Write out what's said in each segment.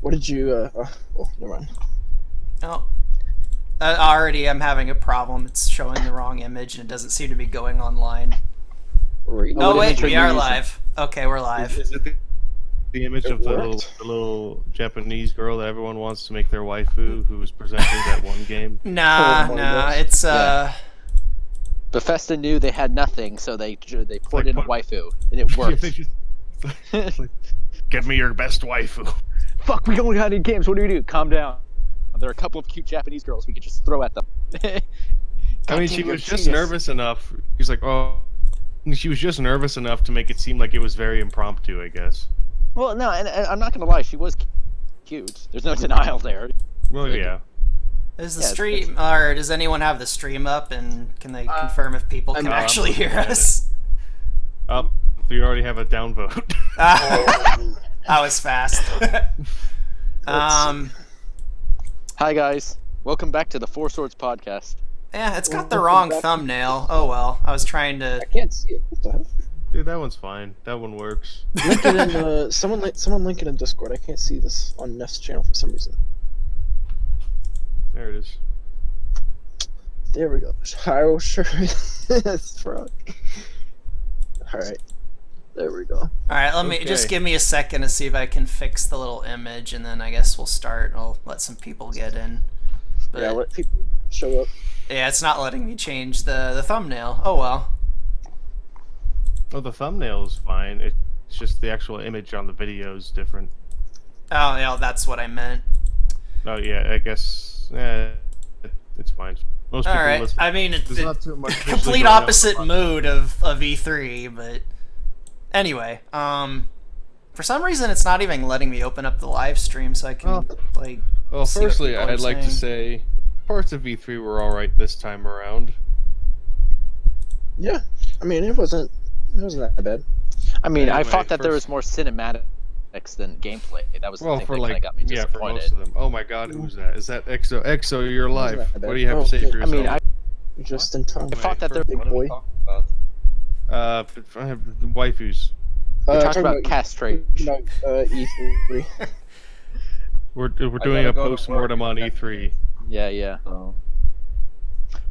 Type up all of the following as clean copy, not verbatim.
What did you? Oh, never mind. Oh, already I'm having a problem. It's showing the wrong image and it doesn't seem to be going online. Oh wait, we are live. Okay, we're live. Is it the image of the little Japanese girl that everyone wants to make their waifu, who was presenting that one game? Nah, it's Bethesda knew they had nothing, so they poured in a waifu, and it worked. Give me your best waifu. Fuck, we don't have any games. What do? Calm down. There are a couple of cute Japanese girls we could just throw at them. I mean, she was just nervous enough. He's like, oh, she was just nervous enough to make it seem like it was very impromptu, I guess. Well, no, and I'm not gonna lie, she was cute. There's no denial there. Well, yeah. Is the stream, or does anyone have the stream up, and can they confirm if people can actually hear us? Oh, we already have a downvote. That was fast. Hi guys, welcome back to the Four Swords podcast. Yeah, it's got the wrong thumbnail. Oh well, I was trying to. I can't see it. What the hell? Dude, that one's fine. That one works. Link it in. Someone link it in Discord. I can't see this on Neff's channel for some reason. There it is. There we go. Oh, sure. It's frog. All right. There we go. All right, let me just give me a second to see if I can fix the little image, and then I guess we'll start. I'll let some people get in. But, yeah, let people show up. Yeah, it's not letting me change the thumbnail. Oh well. Oh, the thumbnail is fine. It's just the actual image on the video is different. Oh, yeah, that's what I meant. Oh yeah, I guess. It's fine. Most people listen. I mean, it's not too much complete opposite mood of E3, but anyway, for some reason it's not even letting me open up the live stream, so I can like. Well, firstly, I'd like to say parts of E3 were all right this time around. Yeah, I mean it wasn't that bad. I mean, I thought that there was more cinematics than gameplay. That was the thing that kind of got me disappointed. For most of them. Oh my God, who's that? Is that EXO? EXO, you're live. What do you have to say for yourself? I mean, just in time. I thought that there big boy. Waifus. We talked about castration. E3. We're doing a post-mortem on E3. Yeah.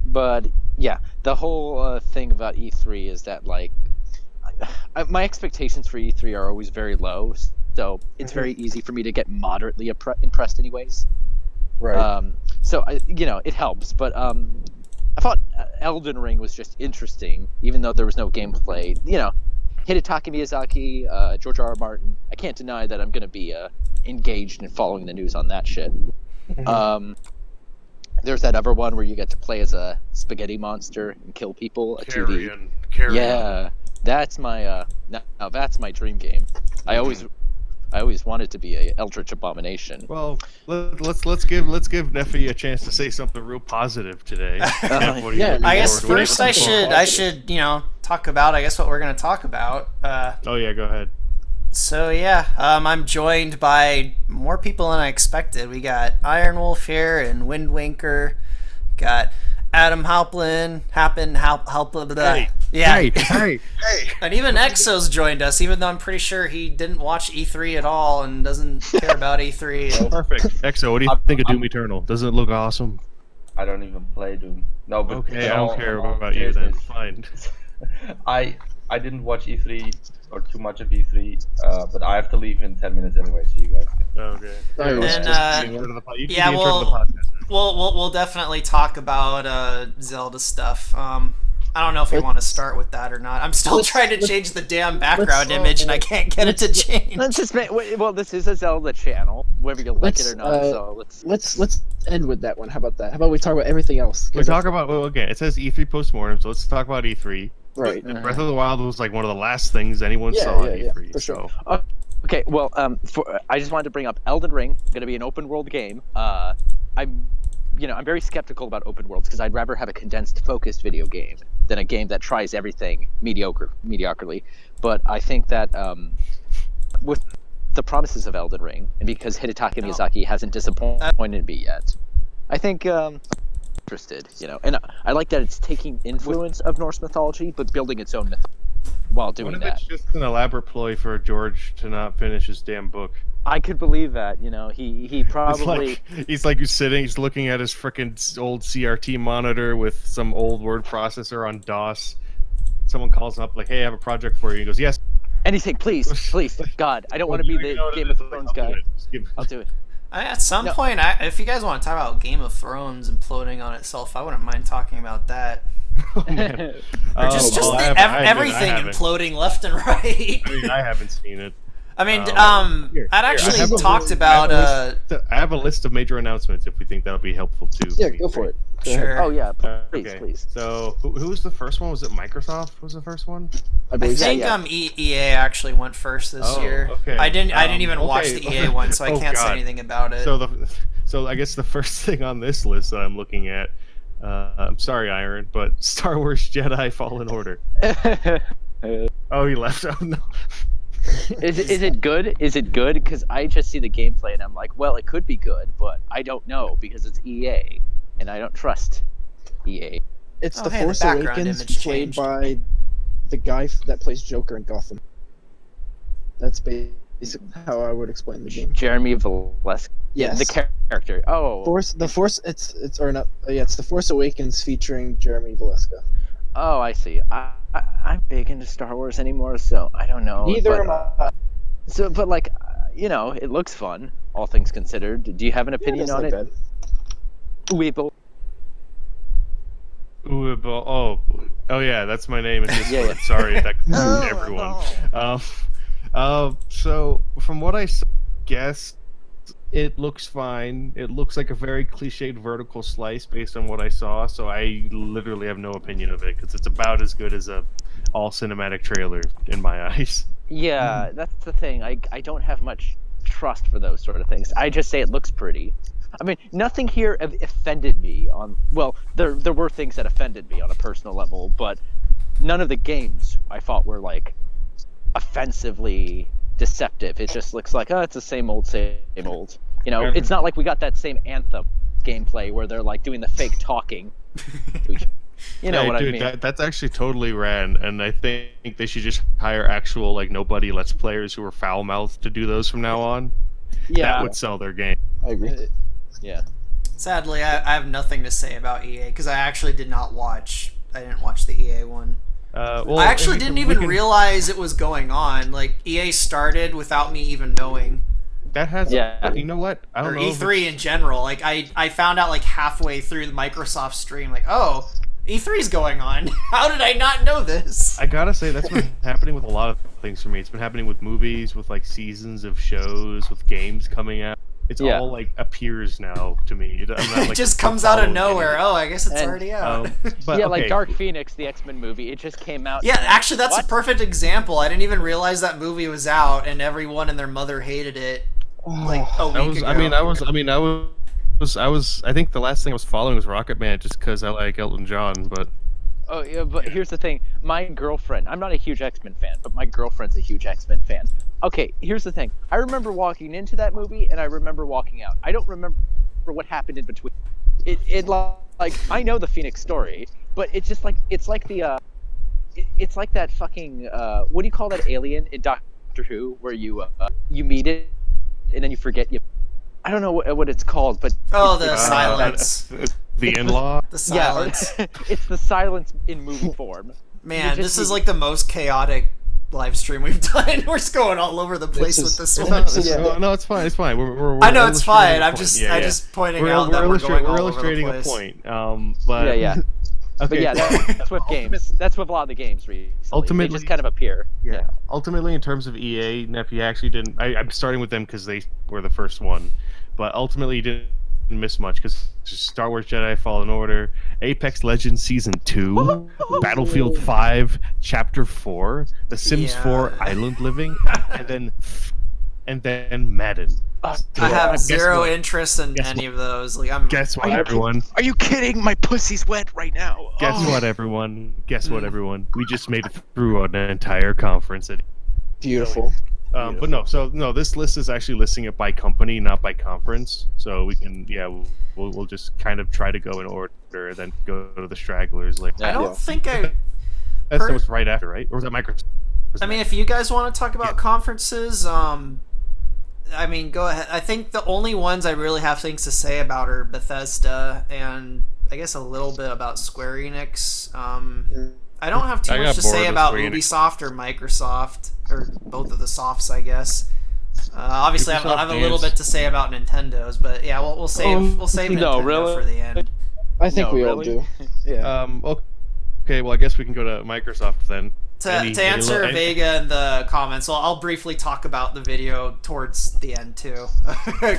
But yeah, the whole thing about E3 is that like my expectations for E3 are always very low, so it's very easy for me to get moderately impressed anyways. Right. So it helps, but I thought Elden Ring was just interesting, even though there was no gameplay. Hidetaka Miyazaki, George R.R. Martin. I can't deny that I'm going to be engaged in following the news on that shit. There's that other one where you get to play as a spaghetti monster and kill people. Carrion. Yeah, that's my now that's my dream game. I always wanted to be a Eldritch Abomination. Well, let's give Nephy a chance to say something real positive today. I guess first I should talk about what we're gonna talk about. Oh yeah, go ahead. So yeah, I'm joined by more people than I expected. We got Iron Wolf here and Wind Wanker. Got Adam Halplin, Halplin. Yeah. Hey. And even Exo's joined us, even though I'm pretty sure he didn't watch E3 at all and doesn't care about E3. Perfect. Exo, what do you think of Doom Eternal? Doesn't it look awesome? I don't even play Doom. No, but okay, I don't care about you then. Fine. I didn't watch E3 or too much of E3, but I have to leave in 10 minutes anyway, so you guys can. Okay. And we'll definitely talk about Zelda stuff. I don't know if we want to start with that or not. I'm still trying to change the damn background image, and I can't get it to change. Let's just this is a Zelda channel, whether you like it or not. So let's end with that one. How about that? How about we talk about everything else? We talk about it says E3 post-mortem, so let's talk about E3. Right. And Breath of the Wild was like one of the last things anyone saw at E3. For sure. So. Okay, well, I just wanted to bring up Elden Ring. Going to be an open world game. I'm very skeptical about open worlds because I'd rather have a condensed, focused video game than a game that tries everything mediocrely. But I think that with the promises of Elden Ring, and because Hidetaka Miyazaki hasn't disappointed me yet, I think interested. And I like that it's taking influence of Norse mythology but building its own mythology while doing that. What if it's just an elaborate ploy for George to not finish his damn book? I could believe that. You know, he probably. He's sitting, he's looking at his freaking old CRT monitor with some old word processor on DOS. Someone calls him up like, "Hey, I have a project for you." He goes, "Yes." And he's saying, "Please, please, God, I don't want to be the Game of Thrones guy. I'll do it." At some point, if you guys want to talk about Game of Thrones imploding on itself, I wouldn't mind talking about that. Oh, man. Or just everything imploding left and right. I mean, I haven't seen it. I mean, I'd actually talked about. I have a list of major announcements if we think that'll be helpful too. Yeah, go for it. Sure. Oh yeah, please, okay. please. So, who was the first one? Was it Microsoft? Was the first one? I think EA actually went first this year. Okay. I didn't even watch the EA one, so I can't say anything about it. So I guess the first thing on this list that I'm looking at, I'm sorry, Iron, but Star Wars Jedi Fallen Order. Oh, he left. Oh no. Is it good? Is it good? Because I just see the gameplay and I'm like, well, it could be good, but I don't know because it's EA, and I don't trust EA. It's the Force Awakens played by the guy that plays Joker in Gotham. That's basically how I would explain the game. Jeremy Valeska. Yes. The character. Oh. It's the Force Awakens featuring Jeremy Valeska. Oh, I see. I'm big into Star Wars anymore, so I don't know. Neither am I. So, but like, you know, it looks fun, all things considered. Do you have an opinion on it? Weeble. Oh yeah, that's my name. Yeah. Sorry, that confused everyone. So from what I guess, it looks fine. It looks like a very cliched vertical slice based on what I saw. So I literally have no opinion of it because it's about as good as a all cinematic trailer in my eyes. Yeah, that's the thing. I don't have much trust for those sort of things. I just say it looks pretty. I mean, nothing here offended me on. Well, there were things that offended me on a personal level, but none of the games I thought were like offensively deceptive. It just looks like, oh, it's the same old. You know, it's not like we got that same Anthem gameplay where they're like doing the fake talking. You know what I mean? That's actually totally rad, and I think they should just hire actual like nobody Let's Players who are foul mouthed to do those from now on. Yeah, that would sell their game. I agree. Yeah. Sadly, I have nothing to say about EA because I actually didn't watch the EA one. Well, I actually didn't even realize it was going on. Like, EA started without me even knowing. That has, yeah. You know what? I don't know. E3 in general. Like, I found out like halfway through the Microsoft stream, like, oh, E3's going on. How did I not know this? I gotta say, that's been happening with a lot of things for me. It's been happening with movies, with like seasons of shows, with games coming out. It's all like appears now to me. I'm not, like, it just comes out of nowhere. Oh, I guess it's already out. But, yeah, like Dark Phoenix, the X-Men movie. It just came out. Yeah, actually, that's a perfect example. I didn't even realize that movie was out, and everyone and their mother hated it. Like a week ago. I think the last thing I was following was Rocket Man, just because I like Elton John. But oh yeah, but here's the thing. My girlfriend. I'm not a huge X-Men fan, but my girlfriend's a huge X-Men fan. Okay, here's the thing. I remember walking into that movie, and I remember walking out. I don't remember what happened in between. It like I know the Phoenix story, but it's just like it's like the it's like that fucking what do you call that alien in Doctor Who where you meet it and then you forget you. I don't know what it's called, but the silence. The in-law. The silence. Yeah, it's the silence in movie form. Man, this is like the most chaotic live stream we've done. We're just going all over the place with this one. No, it's fine. It's fine. I know it's fine. I'm just pointing out that we're going all over the place. We're illustrating a point. But yeah. Okay. But yeah, that's with games. That's with a lot of the games recently. Ultimately, they just kind of appear. Yeah. Ultimately, in terms of EA, Nephy actually didn't. I'm starting with them because they were the first one, but ultimately he didn't miss much because Star Wars Jedi Fallen Order, Apex Legends Season 2, Battlefield 5 Chapter 4, The Sims 4 Island Living, and then Madden. I have zero interest in any of those. Like, guess what, everyone? Are you kidding? My pussy's wet right now. Guess what, everyone? What, everyone? We just made it through an entire conference. Beautiful. But no, this list is actually listing it by company, not by conference. So we can, we'll just kind of try to go in order, then go to the stragglers. Like, I don't think I. That was right after, right? Or was that Microsoft? I mean, if you guys want to talk about conferences, I mean, go ahead. I think the only ones I really have things to say about are Bethesda and I guess a little bit about Square Enix. I don't have too much to say about Ubisoft or Microsoft, or both of the softs, I guess. Obviously, I have a little bit to say about Nintendo's, but yeah, we'll save Nintendo for the end. I think we all do. Yeah. Okay, well, I guess we can go to Microsoft then. To answer Vega in the comments, well, I'll briefly talk about the video towards the end too.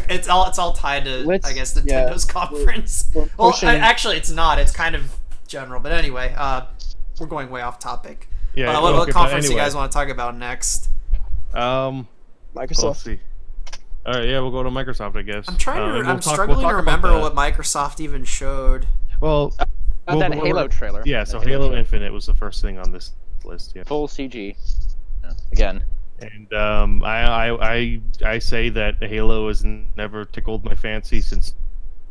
it's all tied to I guess Nintendo's conference. Well, actually, it's not. It's kind of general, but anyway, we're going way off topic. Yeah. What conference do you guys want to talk about next? Microsoft. Let's see. All right, yeah, we'll go to Microsoft, I guess. I'm struggling to remember what Microsoft even showed. Well, that Halo trailer. Yeah, so Halo Infinite was the first thing on this list. Yeah. Full CG. Again. And I say that Halo has never tickled my fancy since.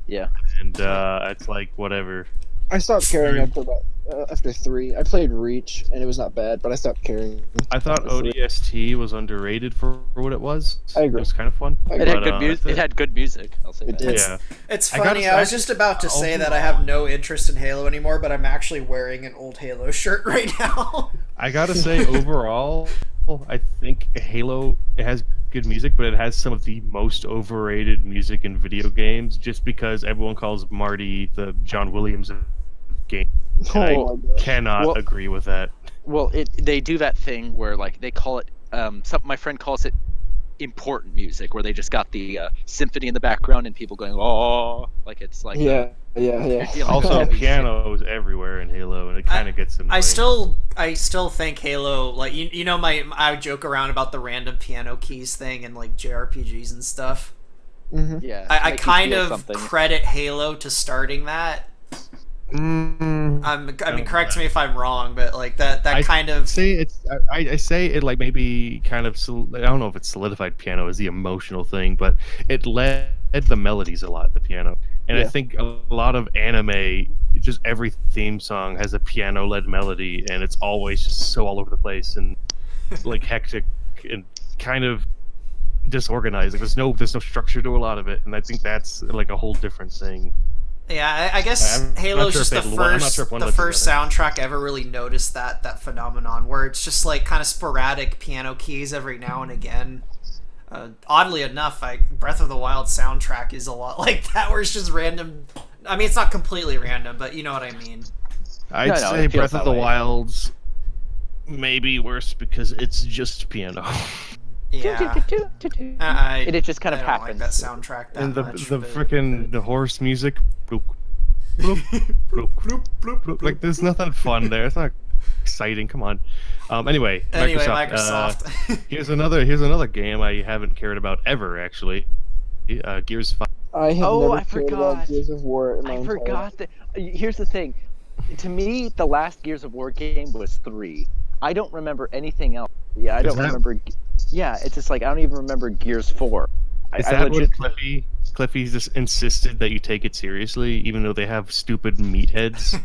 Yeah. And it's like whatever. I stopped caring after 3. I played Reach and it was not bad, but I stopped caring. I thought ODST was underrated for what it was. I agree. It was kind of fun. It had good music. It had good music. I'll say that. Did. Yeah. It's funny. I was just about to say that I have no interest in Halo anymore, but I'm actually wearing an old Halo shirt right now. I gotta say, overall, I think Halo has good music, but it has some of the most overrated music in video games, just because everyone calls Marty the John Williams of game. I cannot agree with that. Well, they do that thing where like they call it. My friend calls it important music, where they just got the symphony in the background and people going oh, like it's like yeah. Also, piano is everywhere in Halo, and it kind of gets annoying. I still think Halo, like you know, I joke around about the random piano keys thing and like JRPGs and stuff. Mm-hmm. Yeah, I kind of credit Halo to starting that. I mean, correct me if I'm wrong, but like that kind of I say it like maybe kind of I don't know if it's solidified piano is the emotional thing, but it led the melodies a lot, the piano, and I think a lot of anime, just every theme song has a piano-led melody, and it's always just so all over the place and like hectic and kind of disorganized. Like, there's no structure to a lot of it, and I think that's like a whole different thing. Yeah, I guess Halo's just the first soundtrack I ever really noticed that phenomenon, where it's just like kind of sporadic piano keys every now and again. Oddly enough, Breath of the Wild soundtrack is a lot like that, where it's just random. I mean, it's not completely random, but you know what I mean. I'd say Breath of the Wild's maybe worse because it's just piano. Yeah, it just kind of happens. Like that soundtrack that and the much, freaking the horse music, bloop, bloop, bloop, bloop, bloop, bloop. Like there's nothing fun there. It's not exciting. Come on. Anyway, Microsoft. here's another game I haven't cared about ever actually. Gears 5. I never cared about Gears of War. I forgot that. Here's the thing. To me, the last Gears of War game was 3. I don't remember anything else. Yeah, I don't remember. Yeah, it's just like I don't even remember Gears 4. Is that what Cliffy just insisted that you take it seriously, even though they have stupid meatheads?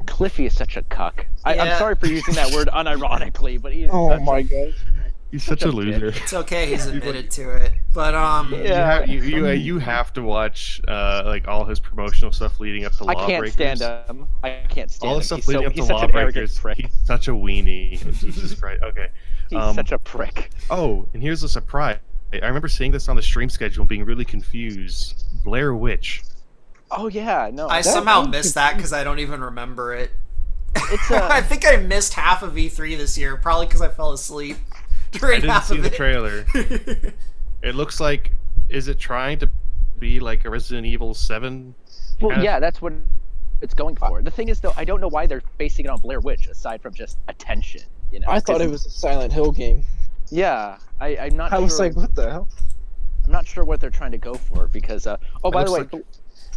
Cliffy is such a cuck. I'm sorry for using that word unironically, but he's my god, he's such a loser. It's okay, he's admitted to it. But you have to watch like all his promotional stuff leading up to Lawbreakers. I can't stand him. I can't stand him. All the stuff leading up to Lawbreakers. He's such a weenie. Jesus Christ. Okay. He's such a prick. Oh, and here's a surprise. I remember seeing this on the stream schedule and being really confused. Blair Witch. Oh yeah, no. I somehow missed that because I don't even remember it. I think I missed half of E3 this year, probably because I fell asleep during half of it. I didn't see the trailer. It looks like, is it trying to be like a Resident Evil 7? Well, yeah, that's what it's going for. The thing is, though, I don't know why they're basing it on Blair Witch, aside from just attention. You know, I thought it was a Silent Hill game. Yeah, I'm not sure. I was like, what the hell? I'm not sure what they're trying to go for, because, by the way,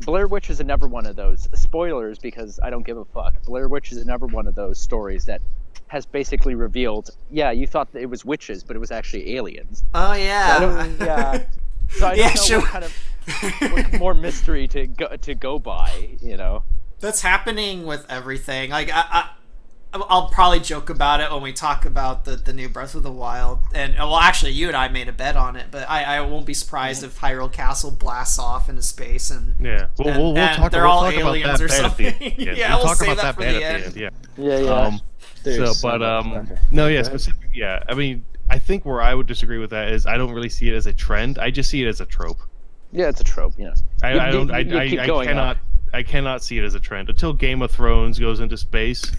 Blair Witch is never one of those, spoilers, because I don't give a fuck, Blair Witch is never one of those stories that has basically revealed, yeah, you thought that it was witches, but it was actually aliens. Oh, yeah. So I don't know what kind of what more mystery to go by, you know? That's happening with everything. Like, I'll probably joke about it when we talk about the new Breath of the Wild. And well, actually, you and I made a bet on it, but I won't be surprised if Hyrule Castle blasts off into space and we'll talk they're we'll all talk aliens about that or bet something. at the end. Yeah, we'll we'll talk save about that for bet the at end. the end. Yeah. Yeah. Specific. Yeah, I mean, I think where I would disagree with that is I don't really see it as a trend. I just see it as a trope. Yeah, it's a trope. You know. I cannot see it as a trend until Game of Thrones goes into space.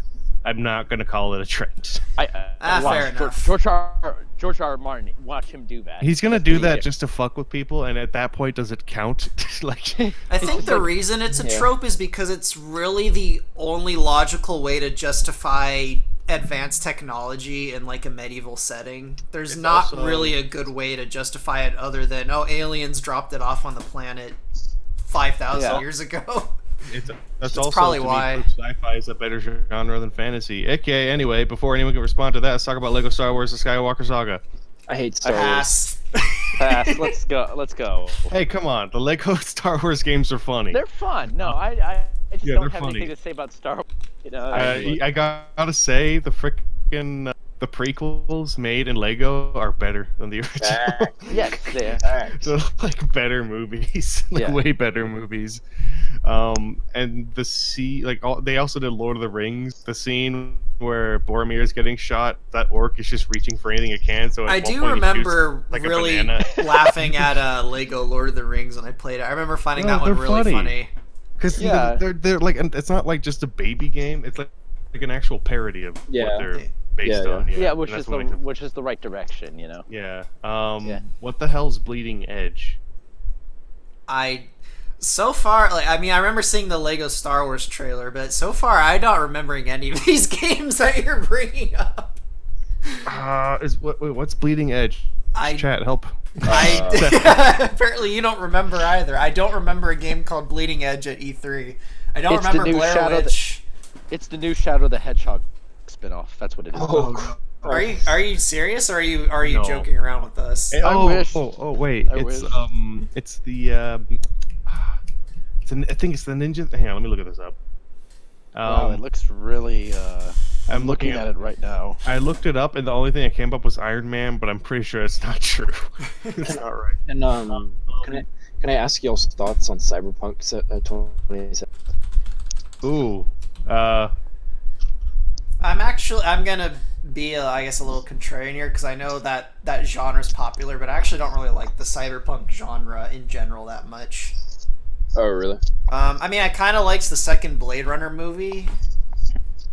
I'm not going to call it a trend. Fair enough. George R. R. Martin, watch him do that. He's going to do that just to fuck with people, and at that point, does it count? I think the reason it's a trope is because it's really the only logical way to justify advanced technology in like a medieval setting. There's not really a good way to justify it other than aliens dropped it off on the planet 5,000 years ago. That's also probably why sci-fi is a better genre than fantasy. Okay, anyway, before anyone can respond to that, let's talk about Lego Star Wars: The Skywalker Saga. I hate Star Wars. Pass. Let's go. Hey, come on! The Lego Star Wars games are funny. They're fun. No, I just don't have anything to say about Star Wars. You know, I gotta say, the frickin' the prequels made in Lego are better than the original. Yes, they are. So like better movies, way better movies. And they also did Lord of the Rings. The scene where Boromir is getting shot, that orc is just reaching for anything it can. So I do remember really laughing at Lego Lord of the Rings when I played it. I remember finding that one really funny. Because they're like, it's not like just a baby game. It's like an actual parody of what they're based on. Which is the right direction, you know. Yeah. What the hell's Bleeding Edge? So far, I remember seeing the Lego Star Wars trailer, but so far I'm not remembering any of these games that you're bringing up. What's Bleeding Edge? Chat, help. Apparently you don't remember either. I don't remember a game called Bleeding Edge at E3. I don't remember Blair Witch. It's the new Shadow the Hedgehog spin-off. That's what it is. Are you serious, or are you joking around with us? Wait. I think it's the Ninja. Hang on, let me look at this up. Wow, it looks really. I'm looking at it right now. I looked it up, and the only thing that came up was Iron Man, but I'm pretty sure it's not true. It's not right. And can I ask y'all's thoughts on Cyberpunk 2077? Ooh. I'm gonna be I guess a little contrarian here because I know that genre's popular, but I actually don't really like the cyberpunk genre in general that much. Oh, really? I kind of liked the second Blade Runner movie.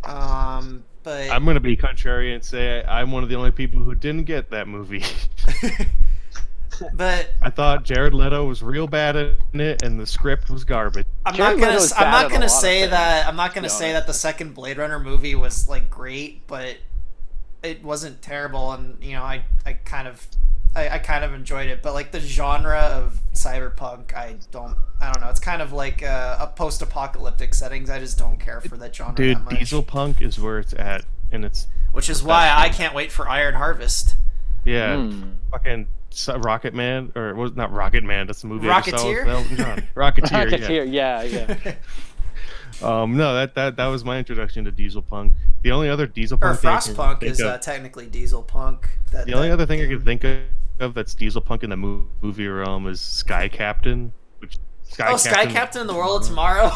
But I'm gonna be contrarian and say I'm one of the only people who didn't get that movie. But I thought Jared Leto was real bad in it, and the script was garbage. I'm not gonna say that the second Blade Runner movie was like great, but it wasn't terrible, and I kind of enjoyed it. But like the genre of cyberpunk, I don't know. It's kind of like a post-apocalyptic settings. I just don't care for that genre. Dude, that much. Dieselpunk is where it's at, and which is why I can't wait for Iron Harvest. Yeah, fucking Rocket Man, or was not Rocket Man? That's the movie. Rocketeer. Rocketeer. Yeah. No, that was my introduction to Dieselpunk. The only other Dieselpunk or Frostpunk is technically Dieselpunk. The only other thing I could think of that's Dieselpunk in the movie realm is Sky Captain. Sky Captain in the World of Tomorrow.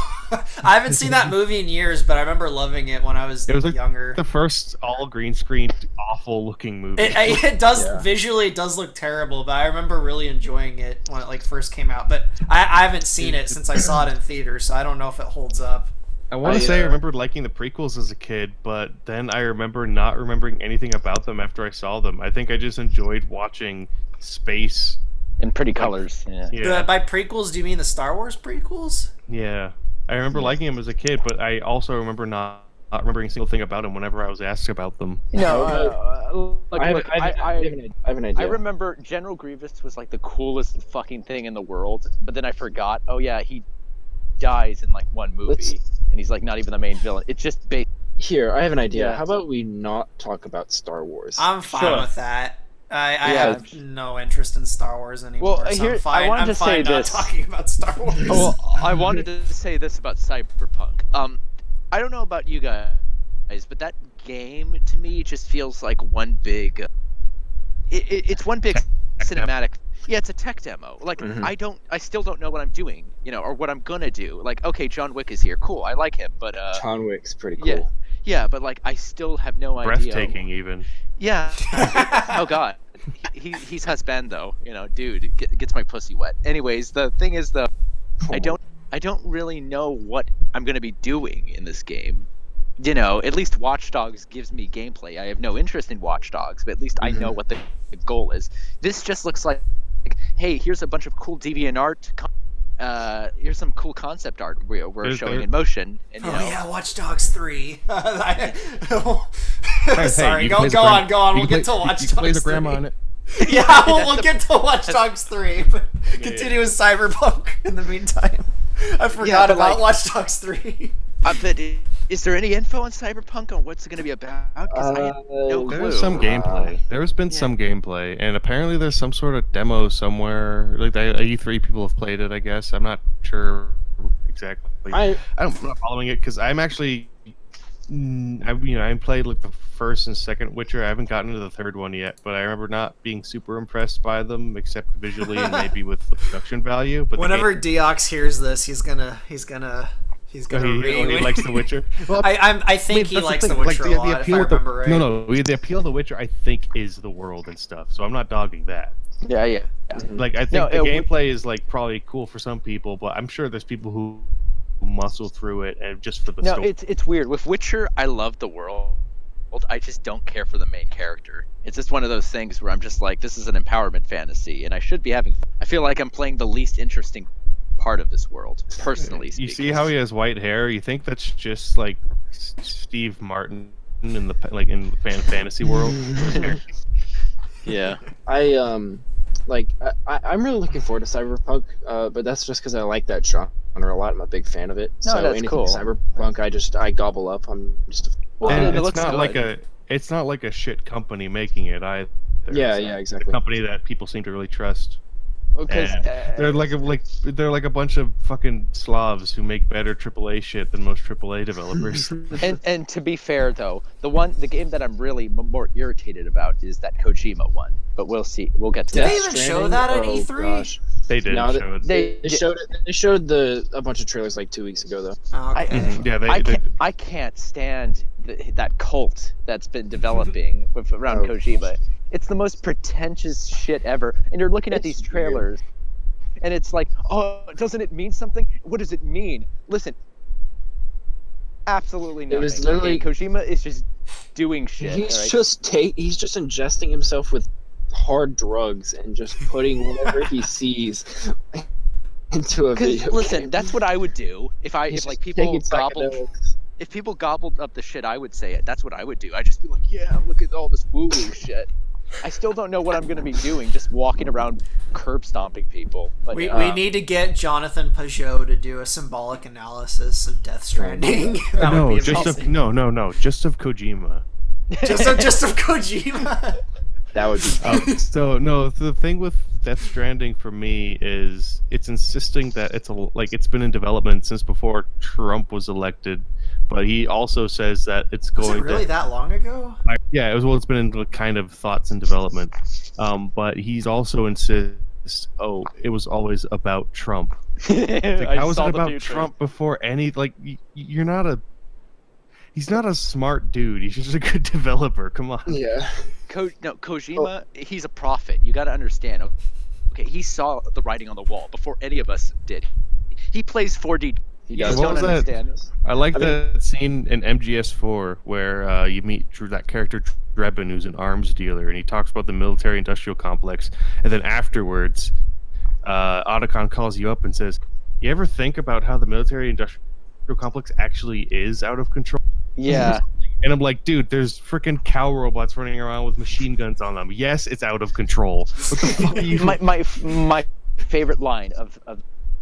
I haven't seen that movie in years, but I remember loving it when I was younger. The first all green screen, awful looking movie. It does visually, it does look terrible, but I remember really enjoying it when it first came out. But I haven't seen it since I saw it in theaters, so I don't know if it holds up. I want to say I remembered liking the prequels as a kid, but then I remember not remembering anything about them after I saw them. I think I just enjoyed watching space. In pretty colors. Yeah. By prequels, do you mean the Star Wars prequels? Yeah. I remember liking them as a kid, but I also remember not remembering a single thing about them whenever I was asked about them. I have an idea. I remember General Grievous was like the coolest fucking thing in the world, but then I forgot, he dies in like one movie, and he's like not even the main villain. It's just based. Here, I have an idea. How about we not talk about Star Wars? I'm fine with that. I have no interest in Star Wars anymore. Well, so I'm fine not talking about Star Wars. Well, I wanted to say this about Cyberpunk. I don't know about you guys, but that game to me just feels like one big. It's one big cinematic. Yeah, it's a tech demo. Like I still don't know what I'm doing, or what I'm gonna do. Like, okay, John Wick is here, cool, I like him, but John Wick's pretty cool. Yeah, but like I still have no idea. Breathtaking, even. Yeah. Oh God, he's husband though. Dude gets my pussy wet. Anyways, the thing is though, I don't really know what I'm gonna be doing in this game. At least Watch Dogs gives me gameplay. I have no interest in Watch Dogs, but at least I know what the goal is. This just looks like, hey, here's a bunch of cool DeviantArt. Here's some cool concept art we're showing in motion. And, yeah, Watch Dogs 3. Sorry, hey, go on. We'll get to Watch Dogs 3. Play the grandma on it. Yeah, we'll get to Watch Dogs 3, but continue with Cyberpunk in the meantime. I forgot about Watch Dogs 3. But is there any info on Cyberpunk on what's it going to be about? Because I have no clue. There's some gameplay. There's been some gameplay, and apparently there's some sort of demo somewhere. Like the E3 people have played it, I guess. I'm not sure exactly. I'm not following it because I'm actually, I played like the first and second Witcher. I haven't gotten into the third one yet, but I remember not being super impressed by them, except visually and maybe with the production value. But whenever Deox hears this, he's gonna he likes The Witcher. Well, I think he likes The Witcher a lot, if I remember right. No, the appeal of The Witcher, I think, is the world and stuff. So I'm not dogging that. Yeah. Like, I think the gameplay is like probably cool for some people, but I'm sure there's people who muscle through it and just for the story. It's weird. With Witcher, I love the world. I just don't care for the main character. It's just one of those things where I'm just like, this is an empowerment fantasy, and I should be having fun. I feel like I'm playing the least interesting part of this world, personally speaking. You see how he has white hair? You think that's just like Steve Martin in the in fantasy world? Yeah. I'm really looking forward to Cyberpunk, but that's just because I like that genre a lot. I'm a big fan of it. No, so that's anything cool. Cyberpunk, I gobble up. I'm just. And it's not like a shit company making it either. Yeah, exactly. A company that people seem to really trust. Because they're like a bunch of fucking Slavs who make better AAA shit than most AAA developers. and to be fair though, the game that I'm really more irritated about is that Kojima one. But we'll see. We'll get to Did that. they even show that at E3? Gosh. They did show it. They showed it. They showed a bunch of trailers like 2 weeks ago, though. Okay. I can't stand that cult that's been developing around Kojima. It's the most pretentious shit ever. And you're looking at these trailers, and it's like, oh, doesn't it mean something? What does it mean? Listen, absolutely nothing. It was literally Kojima is just doing shit. He's just ingesting himself with hard drugs and just putting whatever he sees into a video. Listen, that's what I would do if people gobbled up the shit I would say it. That's what I would do. I'd just be like, yeah, look at all this woo-woo shit. I still don't know what I'm going to be doing, just walking around curb stomping people. But, we need to get Jonathan Pajot to do a symbolic analysis of Death Stranding. That would be amazing. Just of Kojima. just of Kojima. That would be the thing with Death Stranding for me is it's insisting that it's been in development since before Trump was elected, but he also says that it's going. Was it really that long ago? It's been in kind of thoughts and development, but he's also insists. Oh, it was always about Trump. How was it about Trump before any? You're not a. He's not a smart dude. He's just a good developer. Come on. Yeah. Kojima, he's a prophet. You got to understand. Okay, he saw the writing on the wall before any of us did. He plays 4D. You just don't understand. I like that scene in MGS4 where you meet that character Drebin, who's an arms dealer, and he talks about the military-industrial complex. And then afterwards, Otacon calls you up and says, "You ever think about how the military-industrial complex actually is out of control?" Yeah. And I'm like, dude, there's freaking cow robots running around with machine guns on them. Yes, it's out of control. What the fuck are you? My favorite line of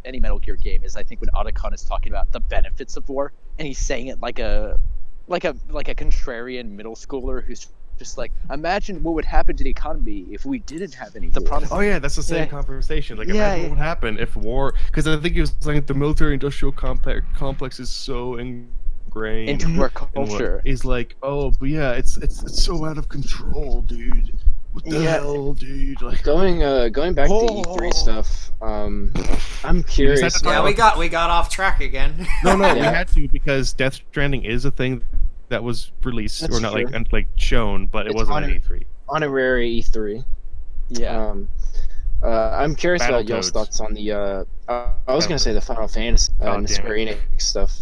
any Metal Gear game is, I think, when Otacon is talking about the benefits of war, and he's saying it like a contrarian middle schooler who's just like, imagine what would happen to the economy if we didn't have any. Oh yeah, that's the same conversation. Imagine what would happen if war? Because I think he was like, the military-industrial complex is so brain into our and what culture. is like, oh, but yeah, it's so out of control, dude. What the hell, dude? Like, going back to E3 stuff. I'm curious. Yeah, we got off track again. No, we Yeah. had to because Death Stranding is a thing that was released That's or not true. like shown, but it It's wasn't at E3. Honorary E3. Yeah. I'm curious about y'all's thoughts on the. I was gonna say the Final Fantasy and Square Enix stuff.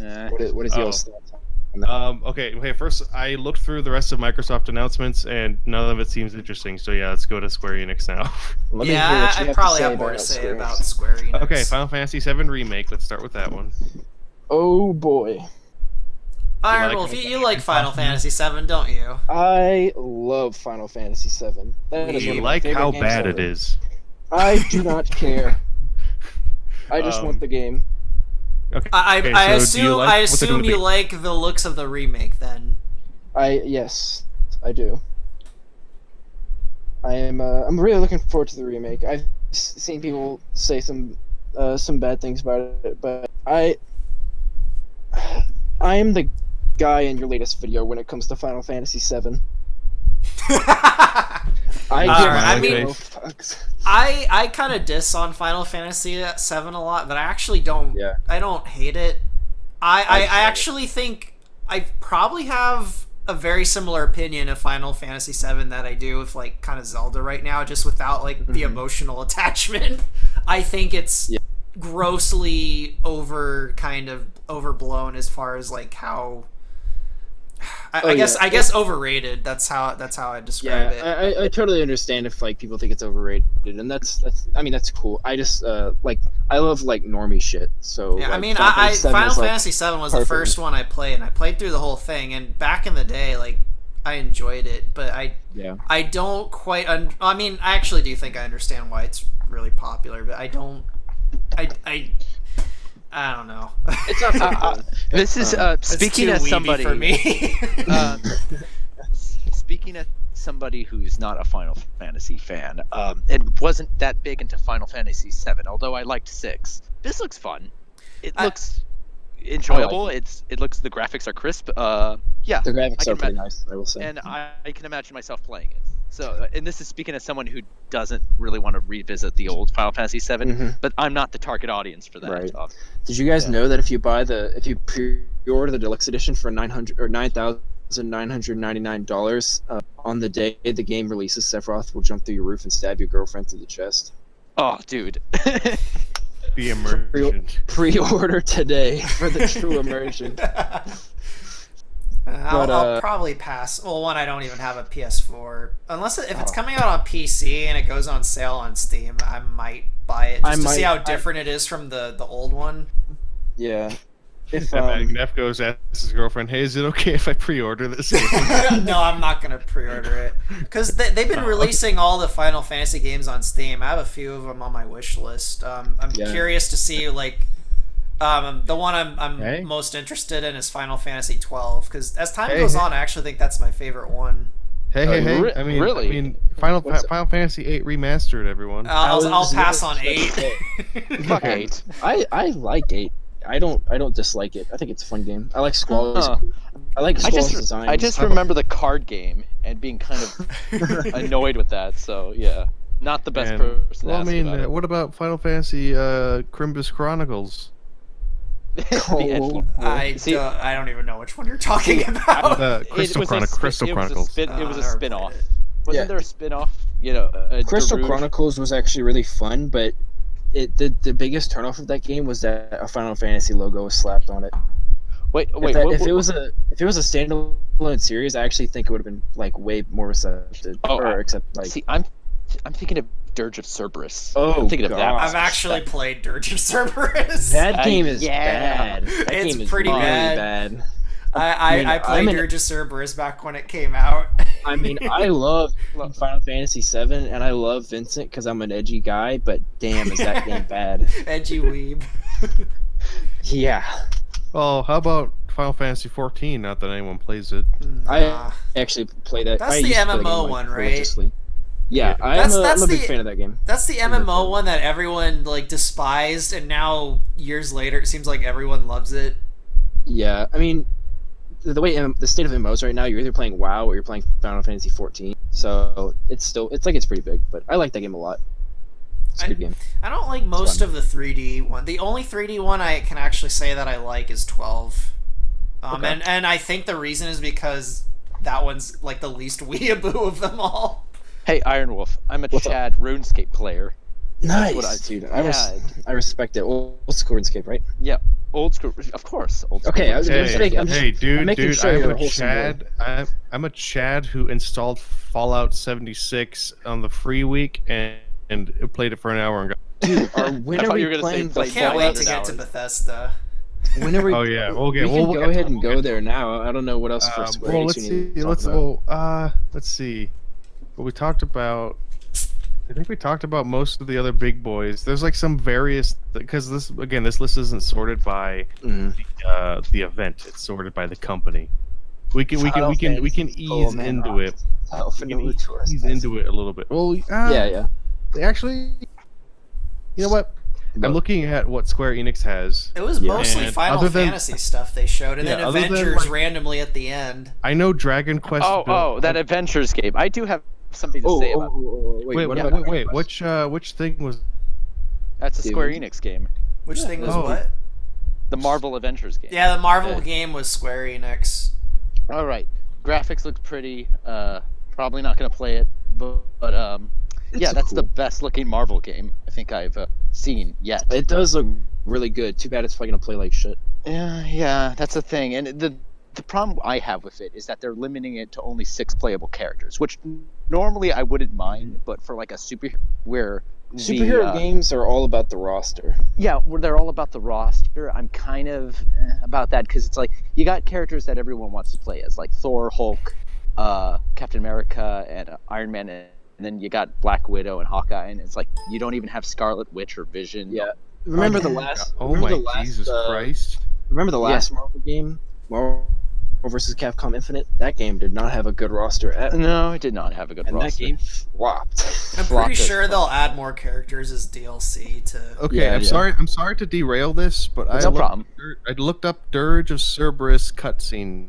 What is y'all's thoughts on that? Okay. First, I looked through the rest of Microsoft announcements, and none of it seems interesting. So yeah, let's go to Square Enix now. Let me hear what you I have probably to say have more to say Square about Enix. Square Enix. Okay, Final Fantasy VII Remake. Let's start with that one. Oh boy, Iron Wolf, you like Final Fantasy VII, don't you? I love Final Fantasy VII. That is You one of my like favorite how games bad ever. it is. I do not care. I just want the game. Okay. I so do you like I what they're doing assume with you the- like the looks of the remake then. Yes, I do. I'm really looking forward to the remake. I've seen people say some bad things about it, but I am the guy in your latest video when it comes to Final Fantasy VII. I mean, no fucks. I kind of diss on Final Fantasy VII a lot, but I actually don't. Yeah. I don't hate it. I love it. actually think I probably have a very similar opinion of Final Fantasy VII that I do with like kind of Zelda right now, just without like the emotional attachment. I think it's grossly overblown as far as like how. I guess overrated. That's how I describe it. I totally understand if like people think it's overrated, and that's cool. I just I love like normie shit. So yeah, like, I mean, Final Fantasy VII was the first one I played, and I played through the whole thing. And back in the day, like I enjoyed it, but I don't quite. I mean, I actually do think I understand why it's really popular, but I don't. I don't know. It's not. This is speaking it's as too somebody. weeby for me. Speaking as somebody who's not a Final Fantasy fan, and wasn't that big into Final Fantasy VII, although I liked 6. This looks fun. It looks enjoyable. It looks the graphics are crisp. Yeah, the graphics are pretty nice, I will say. and I can imagine myself playing it. So, and this is speaking as someone who doesn't really want to revisit the old Final Fantasy VII, but I'm not the target audience for that. Right. Did you guys know that if you pre-order the deluxe edition for $9,999 on the day the game releases, Sephiroth will jump through your roof and stab your girlfriend through the chest? Oh, dude. The immersion. Pre-order today for the true immersion. I'll probably pass. Well, one, I don't even have a PS4. Unless if it's coming out on PC and it goes on sale on Steam, I might buy it just to see how different it is from the old one. Yeah. If Neff goes asks his girlfriend, "Hey, is it okay if I pre-order this?" No, I'm not gonna pre-order it because they've been releasing all the Final Fantasy games on Steam. I have a few of them on my wish list. I'm curious to see like. The one I'm most interested in is Final Fantasy 12 because as time goes on, I actually think that's my favorite one. Hey! I mean, really? I mean, Final Fantasy VIII remastered, everyone. I'll pass on 8. Fuck 8. I like 8. I don't dislike it. I think it's a fun game. I like Squall's. I like Squall's design. I just remember the card game and being kind of annoyed with that. So yeah, not the best person to ask about it. What about Final Fantasy Crimbus Chronicles? I don't even know which one you're talking about. Crystal Chronicles. It was a spin-off. played it. Wasn't there a spin-off? Crystal Darude? Chronicles was actually really fun, but the biggest turnoff of that game was that a Final Fantasy logo was slapped on it. If it was a standalone series, I actually think it would have been like way more receptive. I'm thinking of Dirge of Cerberus. Oh, I'm thinking of that. I've actually played Dirge of Cerberus. That game is bad. That It's game is pretty really bad. bad. I played Dirge of Cerberus back when it came out. I mean, I love Final Fantasy VII, and I love Vincent because I'm an edgy guy, but damn, is that game bad. Edgy weeb. Yeah. Well, how about Final Fantasy 14? Not that anyone plays it. I actually play that. That's I the used to play MMO game, one, right? religiously. Yeah, I'm a big fan of that game. That's the MMO one that everyone like despised, and now years later, it seems like everyone loves it. Yeah, I mean, the way the state of MMOs right now, you're either playing WoW or you're playing Final Fantasy 14. So it's pretty big, but I like that game a lot. It's a good game. I don't like most of the 3D one. The only 3D one I can actually say that I like is 12. Okay. And I think the reason is because that one's like the least weeaboo of them all. Hey, Iron Wolf, I'm a Chad RuneScape player. Nice, dude. I respect it. Old school RuneScape, right? Yeah, old school, of course. Old school. Okay, I'm a Chad who installed Fallout 76 on the free week and played it for an hour and got. Dude, when are we playing? I can't wait to get to Bethesda. When are we? Oh yeah, we can go ahead and go there now. I don't know what else for Square. Well, let's see. Well, we talked about. I think we talked about most of the other big boys. There's like some various because this list isn't sorted by the event. It's sorted by the company. We can ease into it. Ease into it a little bit. Well, yeah. They actually, you know what? I'm looking at what Square Enix has. It was mostly Final Fantasy stuff they showed, and then Avengers randomly at the end. I know Dragon Quest. That Adventures game. I do have something to say about. Wait. Which thing was? That's a Square Enix game. Which thing was what? The Marvel Avengers game. Yeah, the Marvel game was Square Enix. All right, graphics look pretty. Probably not gonna play it, but that's the best looking Marvel game I think I've seen yet. It does look really good. Too bad it's probably gonna play like shit. Yeah, that's the thing. And the problem I have with it is that they're limiting it to only 6 playable characters, which normally I wouldn't mind, but for like a superhero where superhero games are all about the roster. Yeah, where they're all about the roster. I'm kind of about that because it's like you got characters that everyone wants to play as, like Thor, Hulk, Captain America, and Iron Man, and then you got Black Widow and Hawkeye, and it's like you don't even have Scarlet Witch or Vision. Yeah. Remember the last? Jesus Christ! Remember the last Marvel game, Marvel vs. Capcom Infinite? That game did not have a good roster. No, it did not have a good roster. And that game flopped. I'm pretty sure they'll add more characters as DLC to. Okay, I'm sorry to derail this, but I looked up Dirge of Cerberus cutscenes,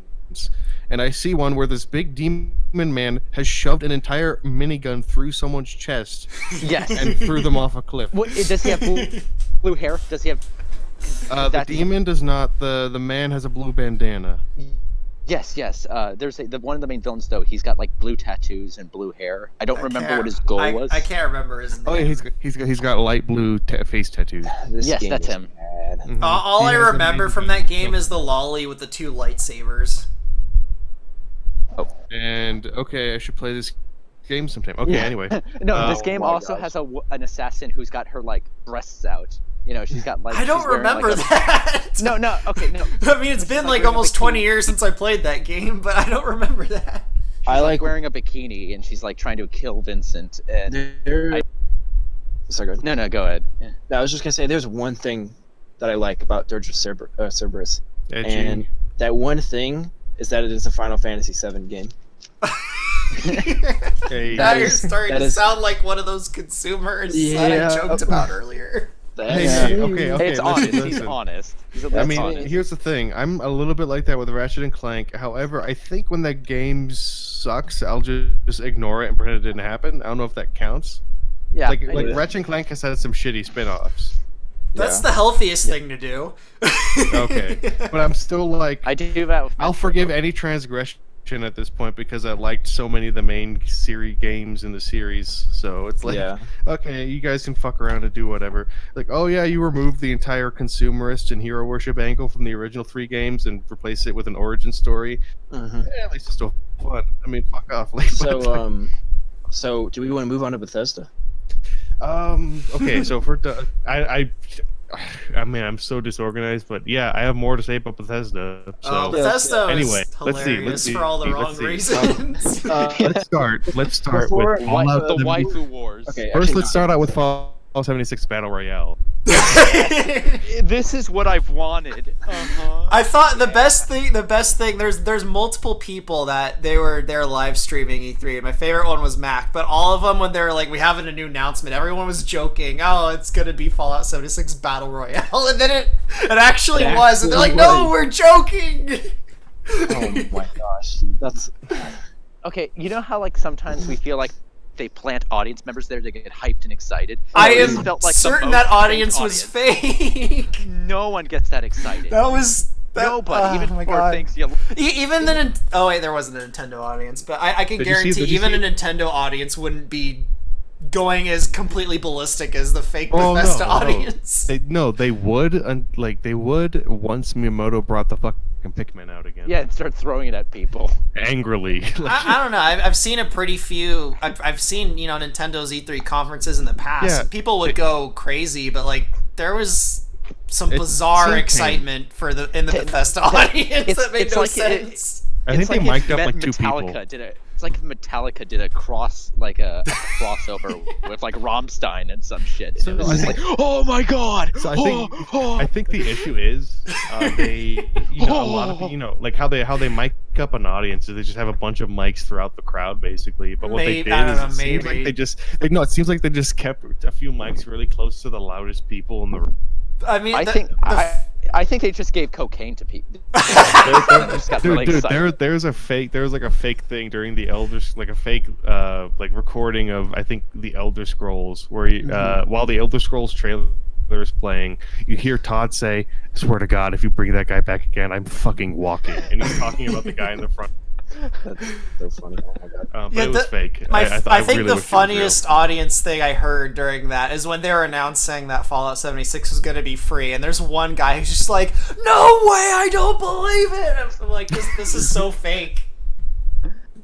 and I see one where this big demon man has shoved an entire minigun through someone's chest. Yes. And threw them off a cliff. What, does he have blue hair? Does he have? The demon does not. The man has a blue bandana. Yes. There's one of the main villains though. He's got like blue tattoos and blue hair. I don't remember what his goal was. I can't remember his name. Oh yeah, he's got light blue face tattoos. Yes, that's him. All I remember from that game is the lolly with the 2 lightsabers. Oh. And I should play this game sometime. Okay, anyway. No, this game also has an assassin who's got her like breasts out. You know, she's got like. I don't remember that. No. Okay, no. I mean, it's been like almost 20 years since I played that game, but I don't remember that. She's like wearing a bikini and she's like trying to kill Vincent. And Sorry, go ahead. No, go ahead. Yeah. No, I was just gonna say there's one thing that I like about Dirge of Cerberus, and that one thing is that it is a Final Fantasy VII game. Now you're starting to sound like one of those consumers that I joked about earlier. Okay. It's honest. He's honest. Here's the thing. I'm a little bit like that with Ratchet and Clank. However, I think when that game sucks, I'll just ignore it and pretend it didn't happen. I don't know if that counts. Yeah. Like Ratchet and Clank has had some shitty spin-offs. That's the healthiest thing to do. Okay. But I'm still like... I do that with I'll forgive any transgression at this point because I liked so many of the main series games in the series. So it's like, okay, you guys can fuck around and do whatever. Like, oh yeah, you removed the entire consumerist and hero worship angle from the original 3 games and replace it with an origin story. At least it's still fun. I mean, fuck off. Like, so do we want to move on to Bethesda? Okay, so for I mean, I'm so disorganized, but yeah, I have more to say about Bethesda. So Bethesda anyway, let's see for all the wrong reasons. Let's start with the waifu wars. Okay, first, let's start out with Fallout 76 Battle Royale. This is what I've wanted. I thought the best thing. There's multiple people that they're live streaming E3, and my favorite one was Mac. But all of them, when they're like, we have a new announcement, everyone was joking. Oh, it's gonna be Fallout 76 Battle Royale, and then it actually was, and they're like, no, we're joking. Oh my gosh, that's Okay, you know how like sometimes we feel like they plant audience members there to get hyped and excited? I This am felt like the certain most that fake audience was fake. No one gets that excited. Nobody, even oh my for God. things you... Even the oh wait, there wasn't a Nintendo audience, but I can guarantee even a Nintendo audience wouldn't be going as completely ballistic as the fake Bethesda audience. They would they would once Miyamoto brought the fucking Pikmin out again. Yeah, and start throwing it at people Angrily. I don't know. I've seen a pretty few. I've seen Nintendo's E3 conferences in the past. Yeah, People would go crazy, but like there was some bizarre excitement in the Bethesda audience that made no sense. I think they mic'd up like 2 people. It's like if Metallica did a crossover with like Rammstein and some shit. And it was just like, oh my god! So I think the issue is they a lot of like how they mic up an audience is they just have a bunch of mics throughout the crowd basically. But what they did is it seems like it seems like they just kept a few mics really close to the loudest people in the room. I mean, I think they just gave cocaine to people. There's a fake thing during the like a fake recording of I think the Elder Scrolls where while the Elder Scrolls trailer is playing, you hear Todd say, "I swear to God, if you bring that guy back again, I'm fucking walking." And he's talking about the guy in the front. That's so funny. Oh my God. But it was fake. I think the funniest audience thing I heard during that is when they were announcing that Fallout 76 was going to be free, and there's one guy who's just like, "No way! I don't believe it!" I'm like, "This is so fake.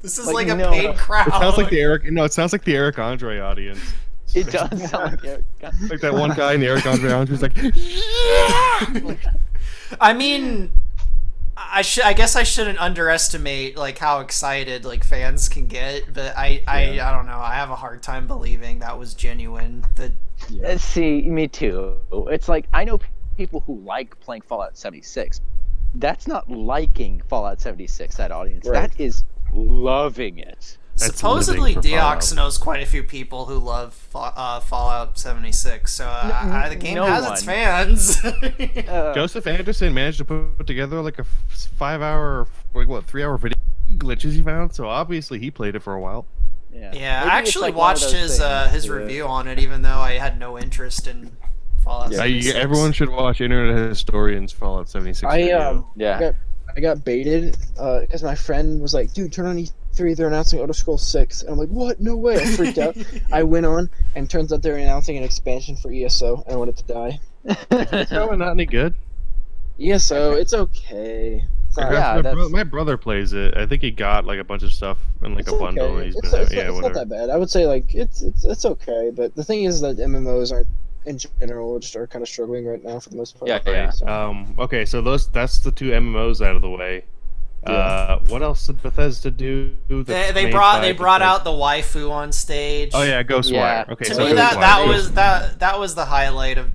This is like a paid crowd." It sounds like the Eric Andre audience. It does sound like Eric. Like that one guy in the Eric Andre who's like, "Yeah!" I mean, I guess I shouldn't underestimate like how excited like fans can get, but I don't know. I have a hard time believing that was genuine. See, me too. It's like I know people who like playing Fallout 76. That's not liking Fallout 76. That audience, right. That is loving it. Supposedly, Deox knows quite a few people who love Fallout 76, so the game has its fans. Joseph Anderson managed to put together like a 3-hour video glitches he found, so obviously he played it for a while. Yeah, I actually watched his review on it, even though I had no interest in Fallout 76. Everyone should watch Internet Historian's Fallout 76 video. I got baited because my friend was like, "Dude, turn on E3. They're announcing Elder Scrolls 6." And I'm like, "What? No way!" I freaked out. I went on, and turns out they're announcing an expansion for ESO, and I wanted to die. It's probably not any good. ESO, it's okay. My brother plays it. I think he got like a bunch of stuff in like a bundle. Okay. It's not that bad. I would say like it's okay, but the thing is that MMOs aren't in general just are kind of struggling right now for the most part. Yeah. So. Okay, so that's the 2 MMOs out of the way. Yeah. What else did Bethesda do? They brought out the waifu on stage. Oh yeah, Ghostwire. Okay, to me that was the highlight of.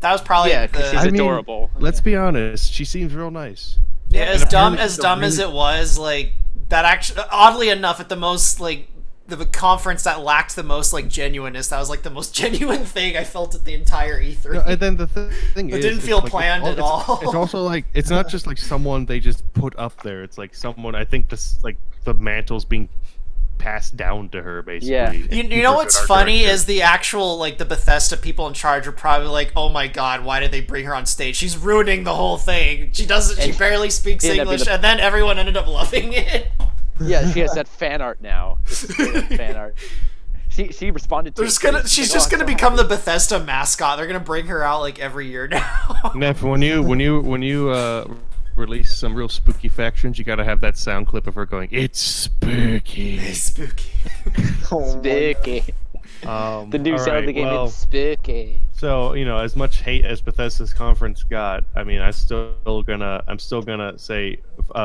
That was probably she's adorable. Let's be honest, she seems real nice. Yeah, as dumb as it was, like that. Actually, oddly enough, at the most like the conference that lacked the most like genuineness, that was like the most genuine thing I felt at the entire E3. No, and then the thing is, it didn't feel planned at all. It's also like it's not just like someone they just put up there. It's like someone I think this like the mantle's being passed down to her basically. Yeah. You know what's funny is the actual like the Bethesda people in charge are probably like, "Oh my god, why did they bring her on stage? She's ruining the whole thing. She barely speaks English," and then everyone ended up loving it. Yeah, she has that fan art now. Fan art. She responded to. She's just gonna become the Bethesda mascot. They're gonna bring her out like every year now. Neff, when you release some real spooky factions, you gotta have that sound clip of her going, "It's spooky." It's spooky. Spooky. The new sound of the game is spooky. So as much hate as Bethesda's conference got, I mean, I'm still gonna say,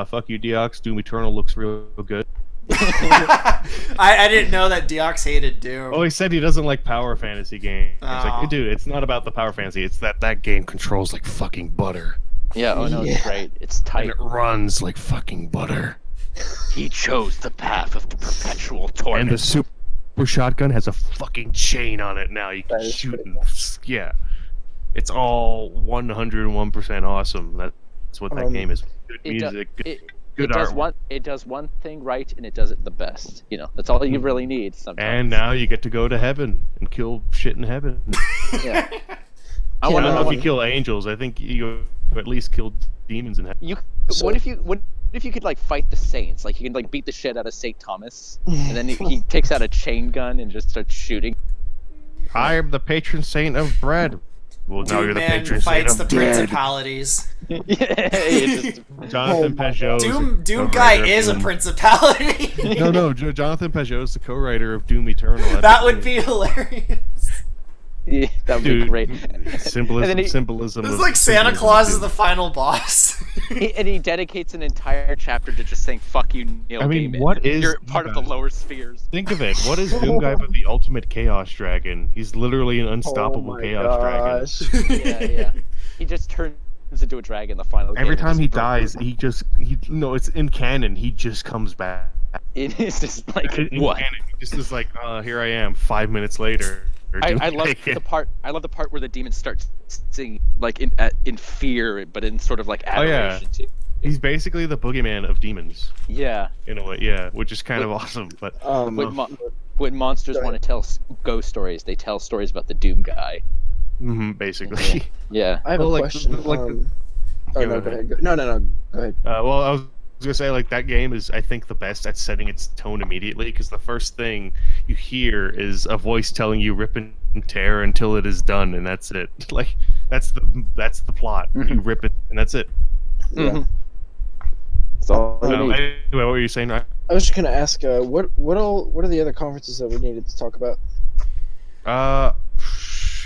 fuck you, Deox. Doom Eternal looks real good. I didn't know that Deox hated Doom. Oh, he said he doesn't like power fantasy games. It's like, dude, it's not about the power fantasy. It's that game controls like fucking butter. Yeah. Oh no, it's great. It's tight. And it runs like fucking butter. He chose the path of the perpetual torment. And the super shotgun has a fucking chain on it now. You can shoot and it's all 101% awesome. That's what that game is. Good music. it does one thing right, and it does it the best. You know, that's all you really need sometimes. And now you get to go to heaven and kill shit in heaven. Yeah. I don't know if you kill angels. I think you at least kill demons in heaven. What if you could like fight the saints? Like you can like beat the shit out of Saint Thomas, and then he takes out a chain gun and just starts shooting. I am the patron saint of bread. Well, now you're the patron saint of the principalities. Jonathan Peugeot. Doom guy is a principality. No, Jonathan Peugeot is the co-writer of Doom Eternal. That would be hilarious. Yeah, that would be great. Symbolism. It's like Santa Claus is the final boss. And he dedicates an entire chapter to just saying "fuck you, Neil Gaiman." What is You're part of the lower spheres. Think of it. What is Doom Guy but the ultimate chaos dragon? He's literally an unstoppable chaos dragon. Yeah. He just turns into a dragon. The final. Every time he dies, it's in canon. He just comes back. It is just like in what? Canon, he just is like, here I am. 5 minutes later. I love the part. I love the part where the demon starts singing like in fear, but in sort of like adoration too. He's basically the boogeyman of demons. Yeah. In a way, yeah, which is kind of awesome. But when monsters want to tell ghost stories, they tell stories about the Doom Guy. Basically. Yeah. I have a question. No, go ahead. No, go ahead. Well, I was gonna say, like, that game is, I think, the best at setting its tone immediately, because the first thing you hear is a voice telling you "rip and tear until it is done," and that's it. Like, that's the plot. You rip it, and that's it. Yeah. So anyway, what were you saying, Ryan? I was just gonna ask, what are the other conferences that we needed to talk about?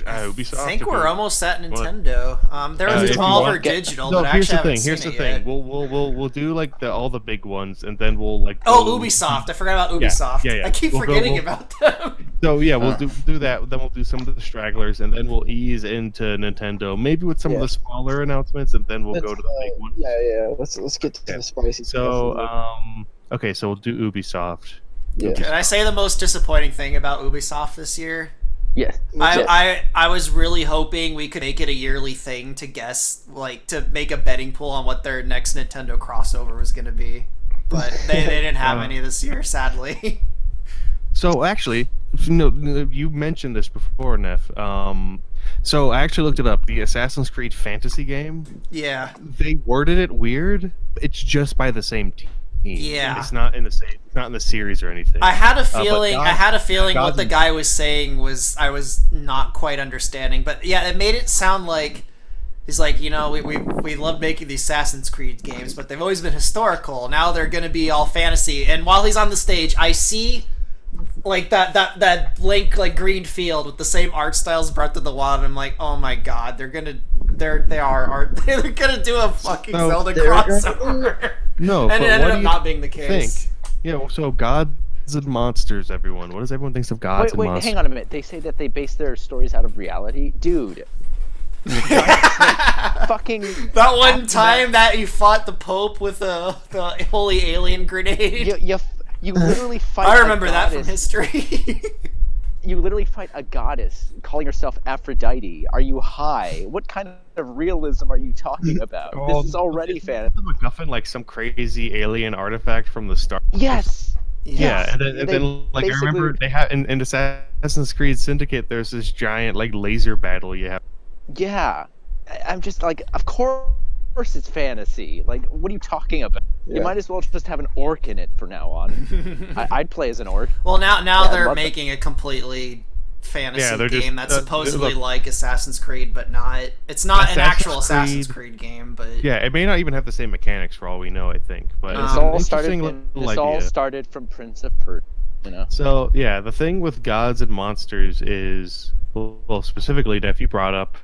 Ubisoft. I think we're almost at Nintendo. There was Devolver Digital, but I actually haven't seen it yet. We'll do like all the big ones, and then we'll like. Ubisoft! I forgot about Ubisoft. Yeah. I keep forgetting about them. So yeah, we'll do that. Then we'll do some of the stragglers, and then we'll ease into Nintendo, maybe with some of the smaller announcements, and then we'll go to the big ones. Yeah. Let's get to the spicy stuff. So okay, so we'll do Ubisoft. Yeah. Can I say the most disappointing thing about Ubisoft this year? Yeah. I was really hoping we could make it a yearly thing to guess, like, to make a betting pool on what their next Nintendo crossover was going to be. But they didn't have any this year, sadly. So actually, you mentioned this before, Neff. So I actually looked it up. The Assassin's Creed Fantasy game. Yeah. They worded it weird. It's just by the same team. Yeah. It's not in the same. It's not in the series or anything. I had a feeling. What the guy was saying was I was not quite understanding. But yeah, it made it sound like he's like, we love making these Assassin's Creed games, but they've always been historical. Now they're gonna be all fantasy. And while he's on the stage, I see like that blank like green field with the same art style as Breath of the Wild. And I'm like, oh my god, they're gonna do a fucking Zelda crossover. No, and it ended up not being the case. So gods and monsters, everyone. What does everyone think of gods and monsters? Wait, hang on a minute. They say that they base their stories out of reality? Dude. Fucking that one time that you fought the Pope with the holy alien grenade. You literally fight. I remember that from history. You literally fight a goddess calling herself Aphrodite. Are you high? What kind of realism are you talking about? This is already fan. MacGuffin, like some crazy alien artifact from the start. Yes. Yeah, and then like I remember they have in Assassin's Creed Syndicate. There's this giant like laser battle you have. Yeah, I'm just like, of course it's fantasy. Like, what are you talking about? Yeah. You might as well just have an orc in it from now on. I'd play as an orc. Well, now they're making a completely fantasy game that's supposedly like Assassin's Creed, but not. It's not an actual Assassin's Creed game, but yeah, it may not even have the same mechanics for all we know. I think, but this all started from Prince of Persia. So yeah, the thing with gods and monsters is, well, specifically, Nephy brought up,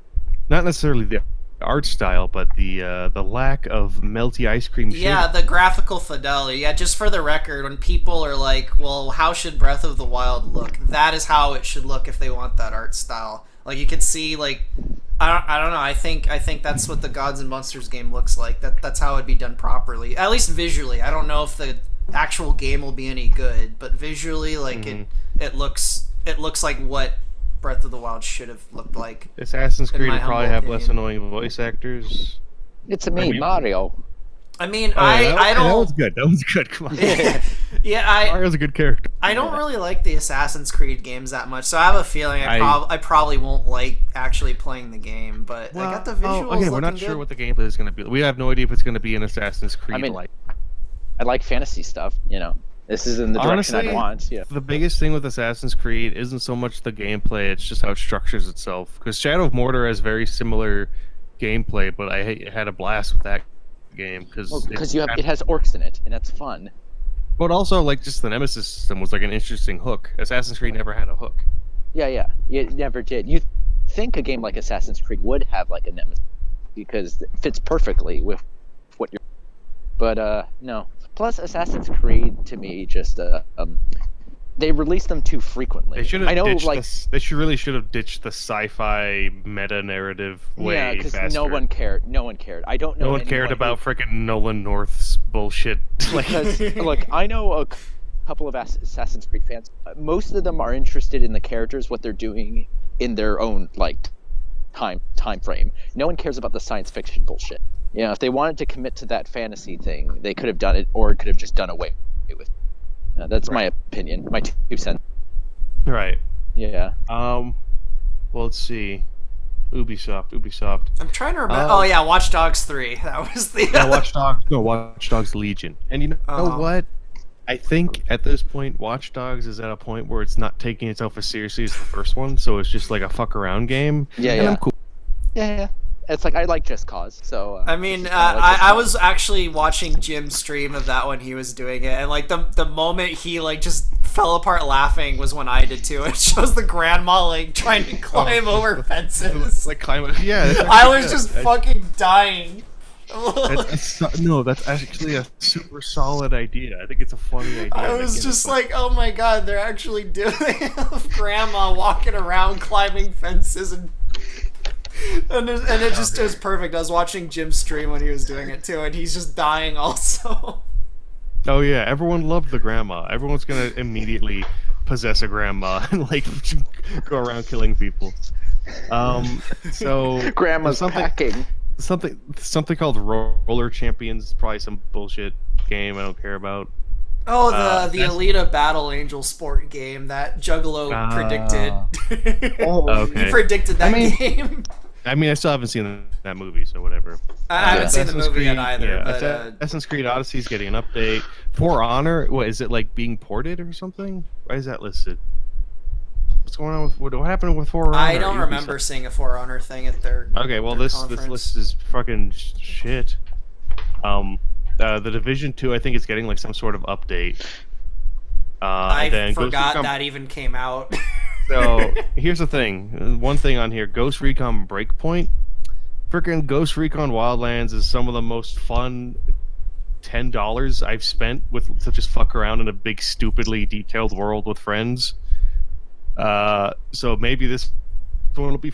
not necessarily the art style, but the lack of melty ice cream shading. Yeah, the graphical fidelity. Yeah, just for the record, when people are like, well, how should Breath of the Wild look? That is how it should look if they want that art style. Like, you can see, like, I don't know, I think that's what the Gods and Monsters game looks like. That's how it'd be done properly. At least visually. I don't know if the actual game will be any good, but visually, like, it looks like what Breath of the Wild should have looked like. Assassin's Creed will probably have less annoying voice actors. It's me, Mario. I mean, I don't. That was good. That was good. Come on. Yeah, Mario's a good character. I don't really like the Assassin's Creed games that much, so I have a feeling I probably won't like actually playing the game. But I got the visuals. Okay, we're not sure what the gameplay is going to be. We have no idea if it's going to be an Assassin's Creed. I mean, I like fantasy stuff. You know, this is in the direction I want. Yeah. The biggest thing with Assassin's Creed isn't so much the gameplay; it's just how it structures itself. Because Shadow of Mordor has very similar gameplay, but I had a blast with that game because it has orcs in it, and that's fun. But also, like, just the Nemesis system was like an interesting hook. Assassin's Creed never had a hook. Yeah, it never did. You think a game like Assassin's Creed would have like a Nemesis because it fits perfectly with what you're. But no. Plus, Assassin's Creed to me just they release them too frequently. They should have. I know, they should have ditched the sci-fi meta narrative way faster. because no one cared. No one cared. I don't know. No one cared about freaking Nolan North's bullshit. Because look, I know a couple of Assassin's Creed fans. Most of them are interested in the characters, what they're doing in their own time frame. No one cares about the science fiction bullshit. You know, if they wanted to commit to that fantasy thing, they could have done it, or could have just done away with it. That's my opinion, my 2 cents. Right. Yeah. Well, let's see. Ubisoft. I'm trying to remember. Oh yeah, Watch Dogs 3. That was the. Watch Dogs Legion. And you know what? I think at this point, Watch Dogs is at a point where it's not taking itself as seriously as the first one, so it's just like a fuck around game. Yeah. I'm cool. Yeah. It's like I like Just Cause, so. I mean, I was actually watching Jim's stream of that when he was doing it, and like the moment he like just fell apart laughing was when I did too. It shows the grandma like trying to climb over fences. Like climb. Yeah. I was just fucking dying. That's actually a super solid idea. I think it's a funny idea. I was just like, oh my god, they're actually doing grandma walking around climbing fences and it just was perfect. I was watching Jim's stream when he was doing it too, and he's just dying also. Oh yeah, everyone loved the grandma. Everyone's gonna immediately possess a grandma and like go around killing people. So grandma's packing. Something called Roller Champions, probably some bullshit game I don't care about. Oh, the Alita Battle Angel sport game that Juggalo predicted. Okay. He predicted that game. I mean, I still haven't seen that movie, so whatever. I haven't seen the movie yet either. Yeah, but, Assassin's Creed Odyssey is getting an update. For Honor, what is it like being ported or something? Why is that listed? What's going on with what happened with For Honor? I don't remember seeing a For Honor thing at their. Okay, well this list is fucking shit. The Division 2, I think, is getting like some sort of update. I forgot that even came out. So here's the thing. One thing on here: Ghost Recon Breakpoint. Freaking Ghost Recon Wildlands is some of the most fun $10 I've spent with to just fuck around in a big, stupidly detailed world with friends. So maybe this one will be.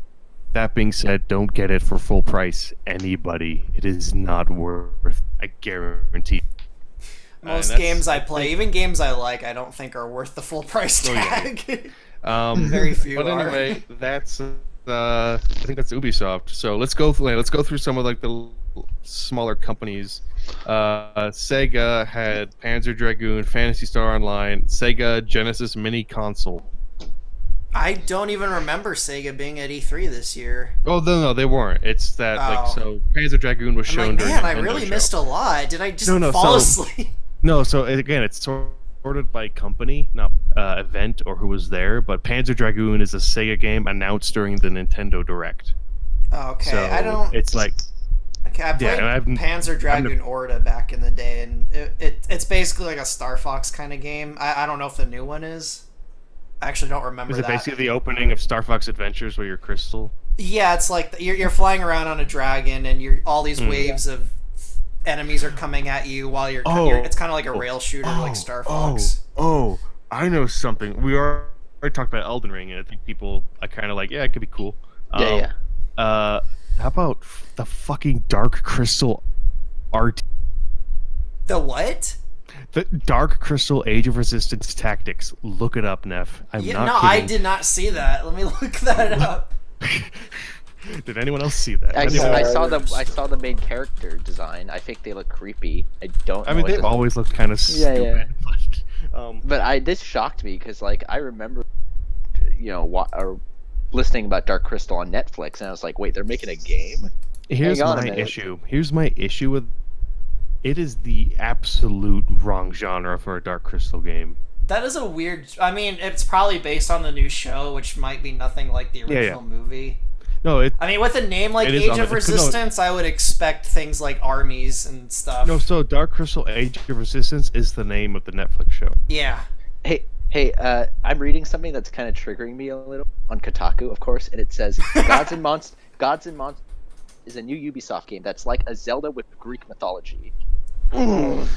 That being said, don't get it for full price. Anybody, it is not worth. I guarantee. Most games I play, even games I like, I don't think are worth the full price tag. Very few. But anyway, that's. I think that's Ubisoft. So let's go through some of like the smaller companies. Sega had Panzer Dragoon, Phantasy Star Online, Sega Genesis Mini Console. I don't even remember Sega being at E3 this year. Oh no, they weren't. It's that so Panzer Dragoon was shown during Man, I really missed a lot. Did I just fall asleep? No, so again, it's sorted by company, not event or who was there. But Panzer Dragoon is a Sega game announced during the Nintendo Direct. Okay, so I don't. It's like. Okay, I played Panzer Dragoon Orta back in the day, and it's basically like a Star Fox kind of game. I don't know if the new one is. I actually don't remember that. Is it basically the opening of Star Fox Adventures where you're Crystal? Yeah, it's like you're flying around on a dragon, and all these waves of enemies are coming at you while you're. It's kind of like a rail shooter, like Star Fox. Oh, I know something. We already talked about Elden Ring, and I think people are kind of like, yeah, it could be cool. Yeah. How about the fucking Dark Crystal art? The what? The Dark Crystal Age of Resistance Tactics. Look it up, Neph. I'm not kidding. I did not see that. Let me look that up. Did anyone else see that? I saw the main character design. I think they look creepy. I don't. I mean, they've always looked kind of stupid. But this shocked me because like I remember, listening about Dark Crystal on Netflix, and I was like, wait, they're making a game. Here's my issue. Here's my issue with it is the absolute wrong genre for a Dark Crystal game. That is a weird. I mean, it's probably based on the new show, which might be nothing like the original movie. No, I mean, with a name like Age of Resistance, I would expect things like armies and stuff. No, so Dark Crystal Age of Resistance is the name of the Netflix show. Yeah. Hey, I'm reading something that's kind of triggering me a little on Kotaku, of course, and it says Gods and Monsters is a new Ubisoft game that's like a Zelda with Greek mythology. That's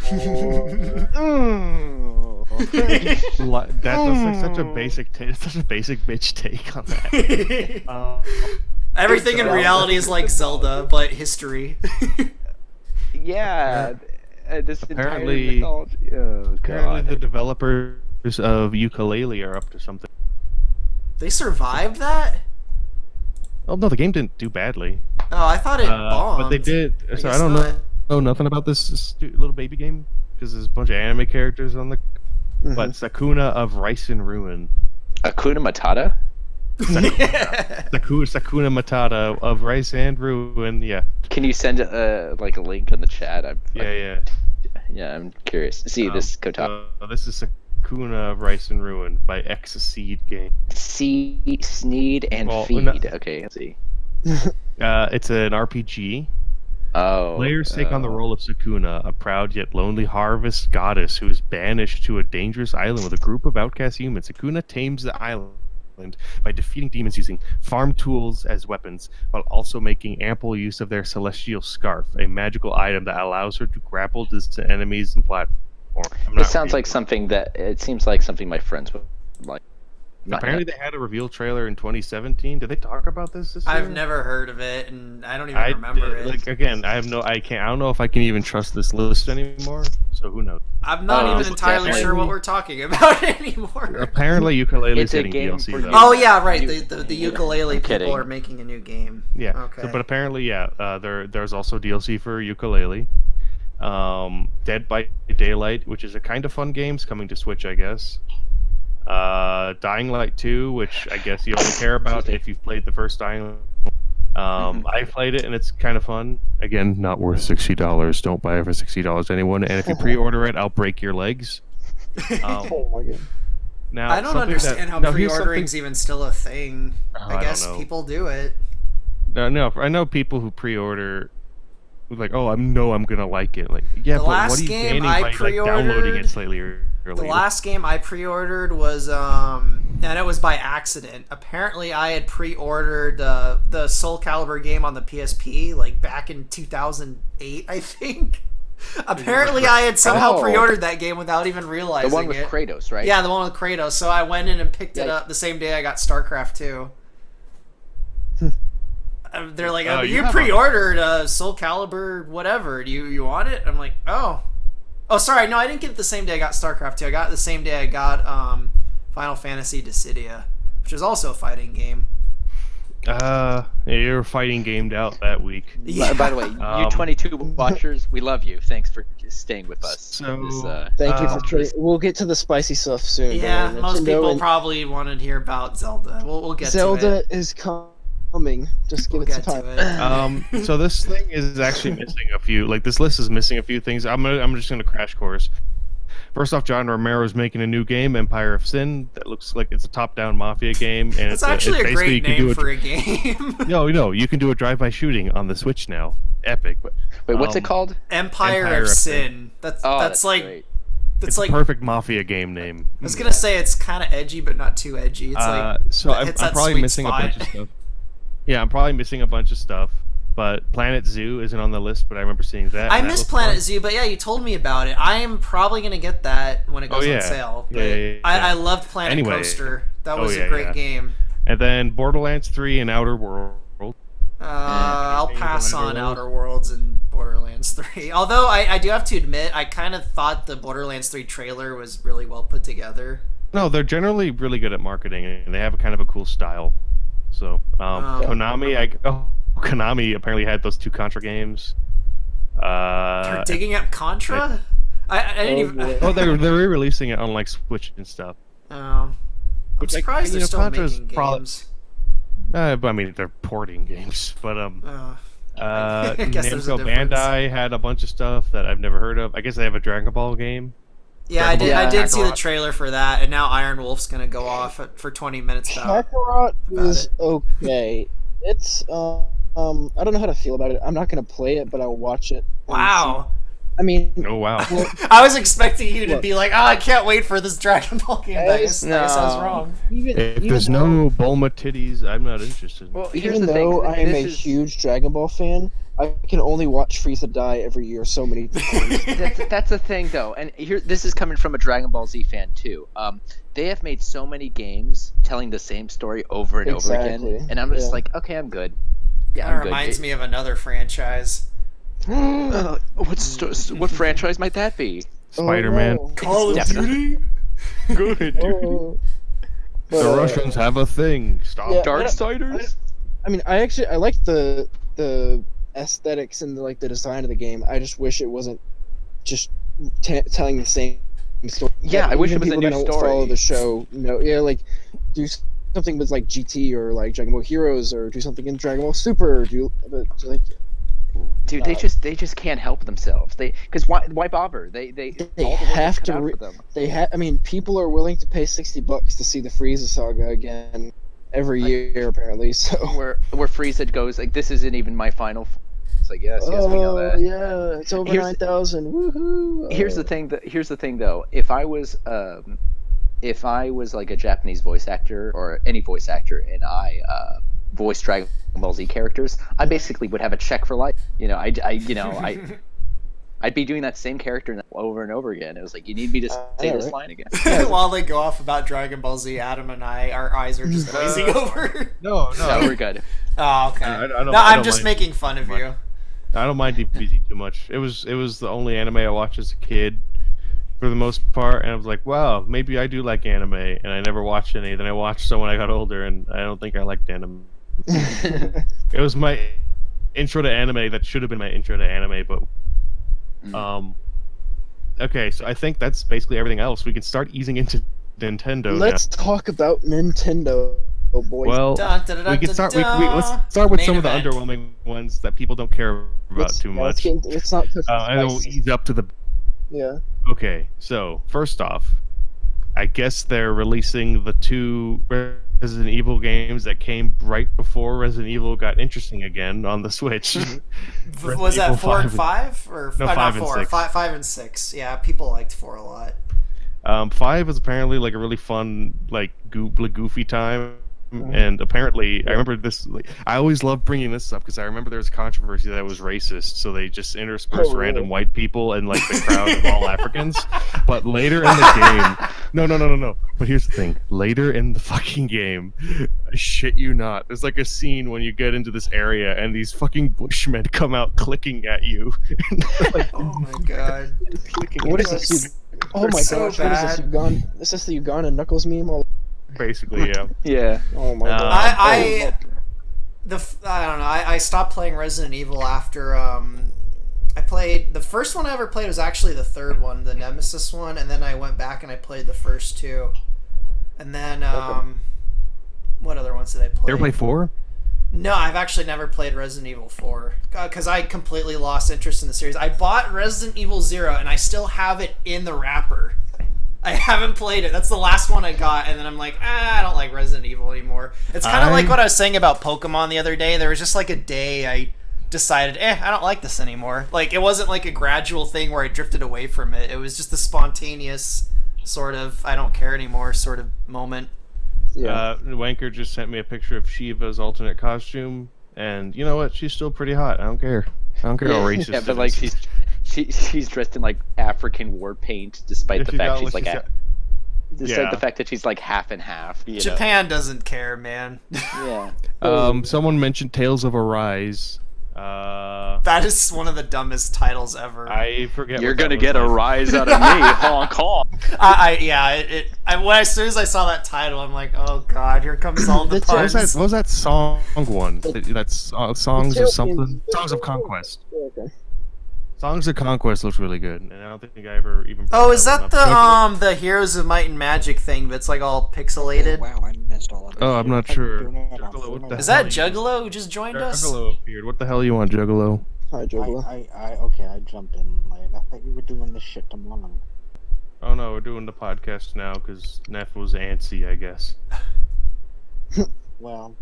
like such a basic bitch take on that. Everything in reality is like Zelda, but history. Yeah, this apparently the developers of Yooka-Laylee are up to something. They survived that? Oh no, the game didn't do badly. Oh, I thought it bombed. But they did. So I don't know nothing about this little baby game because there's a bunch of anime characters on the. But Sakuna of Rice and Ruin. Akuna Matata? Sakuna Matata of Rice and Ruin. Yeah. Can you send like a link in the chat? Yeah, I'm curious. See this Kotaku. This is Sakuna of Rice and Ruin by X Seed Game. Sneed and Feed. No. Okay, let's see. It's an RPG. Players take on the role of Sakuna, a proud yet lonely harvest goddess who is banished to a dangerous island with a group of outcast humans. Sakuna tames the island by defeating demons using farm tools as weapons, while also making ample use of their celestial scarf, a magical item that allows her to grapple distant enemies and platforms. This sounds like something it seems like something my friends would like. Apparently they had a reveal trailer in 2017. Did they talk about this year? I've never heard of it, and I don't even remember it. Like again, I don't know if I can even trust this list anymore. So who knows? I'm not even entirely sure what we're talking about anymore. Apparently, Yooka-Laylee is getting DLC though. Oh yeah, right. The Yooka-Laylee people are making a new game. Yeah. Okay. So, but apparently, there's also DLC for Yooka-Laylee. Dead by Daylight, which is a kind of fun game, is coming to Switch, I guess. Dying Light 2, which I guess you only care about if you've played the first Dying Light. I played it and it's kind of fun. Again, not worth $60. Don't buy it for $60, anyone. And if you pre-order it, I'll break your legs. Oh my god. Now, I don't understand how pre-ordering's even still a thing. I guess people do it. No, I know people who pre-order like, oh, I'm gonna like it. Like, yeah, but what are you gaining by like downloading it slightly early? The last game I pre-ordered was, and it was by accident. Apparently, I had pre-ordered the Soul Calibur game on the PSP, like back in 2008, I think. Apparently, I had somehow pre-ordered that game without even realizing it. The one with Kratos, right? Yeah, the one with Kratos. So I went in and picked it up the same day I got StarCraft 2. They're like, you pre-ordered Soul Calibur, whatever. Do you want it? I'm like, oh. Oh, sorry. No, I didn't get it the same day I got StarCraft 2. I got it the same day I got Final Fantasy Dissidia, which is also a fighting game. You're fighting gamed out that week. Yeah. By the way, you 22 watchers, we love you. Thanks for staying with us. So, thank you for we'll get to the spicy stuff soon. Yeah, most people probably wanted to hear about Zelda. We'll get to it. Zelda is coming. Just give it some time. So this thing is actually missing a few. Like this list is missing a few things. I'm just gonna crash course. First off, John Romero's making a new game, Empire of Sin, that looks like it's a top-down mafia game, and it's actually a great name for a game. No, you can do a drive-by shooting on the Switch now. Epic. Wait, what's it called? Empire of Sin. That's like great. It's like a perfect mafia game name. I was gonna say it's kind of edgy, but not too edgy. It's like so I'm probably missing a bunch of stuff. Yeah, I'm probably missing a bunch of stuff. But Planet Zoo isn't on the list, but I remember seeing that. I missed Planet Zoo, but yeah, you told me about it. I am probably going to get that when it goes on sale. But I loved Planet Coaster. That was a great game. And then Borderlands 3 and Outer Worlds. I'll pass on Outer Worlds and Borderlands 3. Although I do have to admit, I kind of thought the Borderlands 3 trailer was really well put together. No, they're generally really good at marketing, and they have a kind of a cool style. So Konami apparently had those 2 Contra games. They're digging up Contra. I didn't even. Oh, they're re-releasing it on like Switch and stuff. Oh, I'm surprised they're still Contra's making games. I mean, they're porting games, but I guess there's a Namco difference. Bandai had a bunch of stuff that I've never heard of. I guess they have a Dragon Ball game. Yeah, I did see the trailer for that, and now Iron Wolf's gonna go off for 20 minutes. Kakarot is okay. It's I don't know how to feel about it. I'm not gonna play it, but I'll watch it. Wow. I mean, Oh wow. well, I was expecting you to be like, "Oh, I can't wait for this Dragon Ball game." I guess I was wrong. If there's no Bulma titties, I'm not interested. Well, even though I am a huge Dragon Ball fan, I can only watch Frieza die every year so many times. That's the thing, though, and this is coming from a Dragon Ball Z fan too. They have made so many games telling the same story over and over again, and I'm just like, okay, I'm good. Yeah, That reminds me of another franchise. What franchise might that be? Spider-Man. Oh, no. Call of Duty. Good, dude. Oh. The Russians have a thing. Stop. Yeah, Darksiders? I mean, I like the aesthetics and the design of the game. I just wish it wasn't just telling the same story. Yeah, I wish it was a people new that don't story. follow the show. Do something with GT or Dragon Ball Heroes, or do something in Dragon Ball Super. Or Dude, they just can't help themselves. Because why bother? They all the have work is to. cut out for them. I mean, people are willing to pay $60 to see the Frieza saga again every year, apparently. So Where Frieza goes like, this isn't even my final. It's like, yes, we know that. Yeah, it's over 9,000. Woohoo! Here's the thing, though. If I was like a Japanese voice actor or any voice actor, and I voiced Dragon Ball Z characters, I basically would have a check for life. I'd be doing that same character over and over again. It was like, you need me to say this line again. While they go off about Dragon Ball Z, Adam and our eyes are just glazing over. No, we're good. Oh, okay. I'm just making fun of you. I don't mind DBZ too much. It was the only anime I watched as a kid, for the most part, and I was like, wow, maybe I do like anime, and I never watched any. Then I watched some when I got older, and I don't think I liked anime. It was my intro to anime that should have been my intro to anime, but okay, so I think that's basically everything else. We can start easing into Nintendo. Let's talk about Nintendo, boys. Well, we can start. Let's start with some of the underwhelming ones that people don't care about too much. Let's not. And then we'll ease up to the. Yeah. Okay, so first off, I guess they're releasing the 2 Resident Evil games that came right before Resident Evil got interesting again on the Switch. Was that 4 and 5? Or no, 5 and 6. 5 and 6. Yeah, people liked 4 a lot. 5 was apparently a really fun, goofy time. And apparently, I remember this. I always love bringing this up because I remember there was controversy that it was racist, so they just interspersed random white people and the crowd of all Africans. But later in the game, no. But here's the thing: later in the fucking game, I shit you not, there's a scene when you get into this area and these fucking Bushmen come out clicking at you. Oh my god! What is this? Oh my gosh! What is this? Is this the Uganda Knuckles meme? Basically, yeah. Yeah. Oh my god. I don't know. I stopped playing Resident Evil after I played the first one I ever played was actually the 3rd one, the Nemesis one, and then I went back and I played the first 2, and then what other ones did I play? You ever play 4? No, I've actually never played Resident Evil 4 because I completely lost interest in the series. I bought Resident Evil 0 and I still have it in the wrapper. I haven't played it. That's the last one I got, and then I'm like, I don't like Resident Evil anymore. It's kind of like what I was saying about Pokemon the other day. There was just a day I decided, I don't like this anymore. It wasn't a gradual thing where I drifted away from it. It was just a spontaneous sort of, I don't care anymore sort of moment. Yeah. Wanker just sent me a picture of Shiva's alternate costume, and you know what? She's still pretty hot. I don't care. How racist. Yeah, but she's dressed in African war paint, despite the fact despite the fact that she's half and half. Japan doesn't care, man. Yeah. Someone mentioned Tales of Arise. That is one of the dumbest titles ever. I forget. You're gonna get a rise out of me, honk honk. As soon as I saw that title, I'm like, oh god, here comes all the puns. What was that song one? That's Songs of something. Songs of Conquest. Okay. Songs of Conquest looks really good, and I don't think I ever even. Oh, is that the Heroes of Might and Magic thing? But it's like all pixelated. Wow, I missed all of this. Oh, I'm not sure. Juggalo, what the Is hell that Juggalo who just joined us? Juggalo appeared. What the hell you want, Juggalo? Hi, Juggalo. I jumped in late. I thought you were doing this shit tomorrow. Oh no, we're doing the podcast now because Neph was antsy, I guess. Well,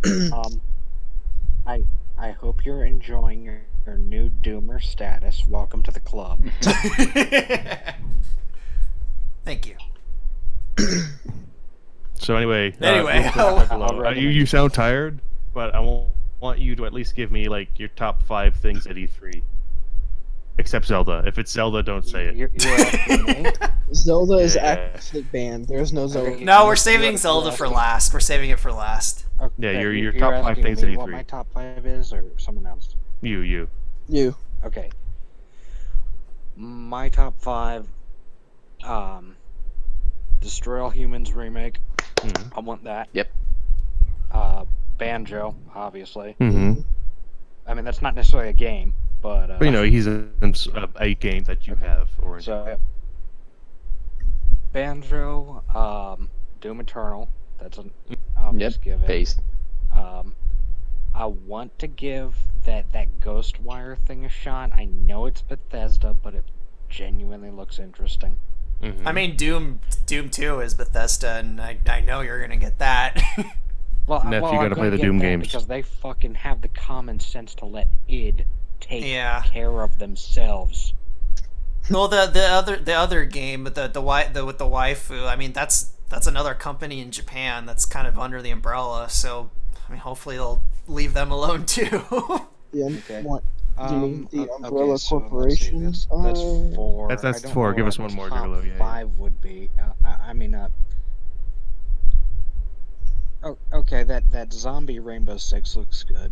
I hope you're enjoying your new Doomer status. Welcome to the club. Thank you. So anyway, Anyway, you sound tired, but I want you to at least give me like your top 5 things at E3. Except Zelda. If it's Zelda, don't say it. You're asking me? Zelda is Yeah. actually banned. There's no Zelda. No, we're saving Zelda for last. We're saving it for last. Okay, Yeah, your you're top 5 asking things me at what E3. my top 5 is, or someone else? You. You. Okay. My top 5, Destroy All Humans remake. Mm-hmm. I want that. Yep. Banjo, obviously. Mm-hmm. I mean, that's not necessarily a game, but But he's a game that you have. Or so Banjo, Doom Eternal. That's an obvious given. Based. I want to give that Ghostwire thing a shot. I know it's Bethesda, but it genuinely looks interesting. Mm-hmm. I mean, Doom 2 is Bethesda, and I know you're gonna get that. Well, Neph, you I'm gotta play gonna the get Doom that games. because they fucking have the common sense to let id take Yeah. care of themselves. Well, the other game with the waifu. I mean, that's another company in Japan that's kind of under the umbrella. So, I mean, hopefully they'll leave them alone too. Yeah. Okay. Do you mean the Okay, Umbrella so let's see, Corporation? That's 4. That's I don't 4. know Give us what one more, top Juggalo. Yeah, 5 would be. Okay, that zombie Rainbow Six looks good.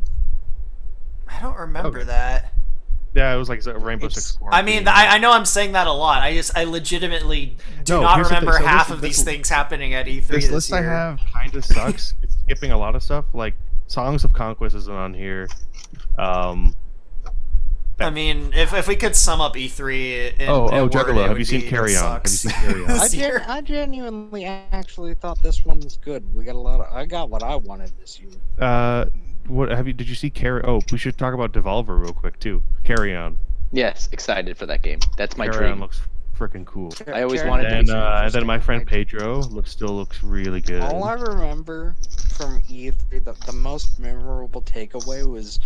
I don't remember Okay. that. Yeah, it was like Rainbow Six. I mean, I know I'm saying that a lot. I legitimately do No, not here's the remember thing. So half this- of this- these things happening at E3 This this list I year. have kind of sucks. It's skipping a lot of stuff. Like Songs of Conquest isn't on here. I mean, if we could sum up E3 in a word, Juggalo. it Have would you seen be Carry On? Have you sucks. seen Carry On? This year. I genuinely actually thought this one was good. I got what I wanted this year. Did you see Carry? Oh, we should talk about Devolver real quick too. Carry On. Yes, excited for that game. That's my Carry On dream. looks freaking cool. I always Carry wanted On to And looks then interesting. my friend Pedro still looks really good. All I remember from E3, the most memorable takeaway was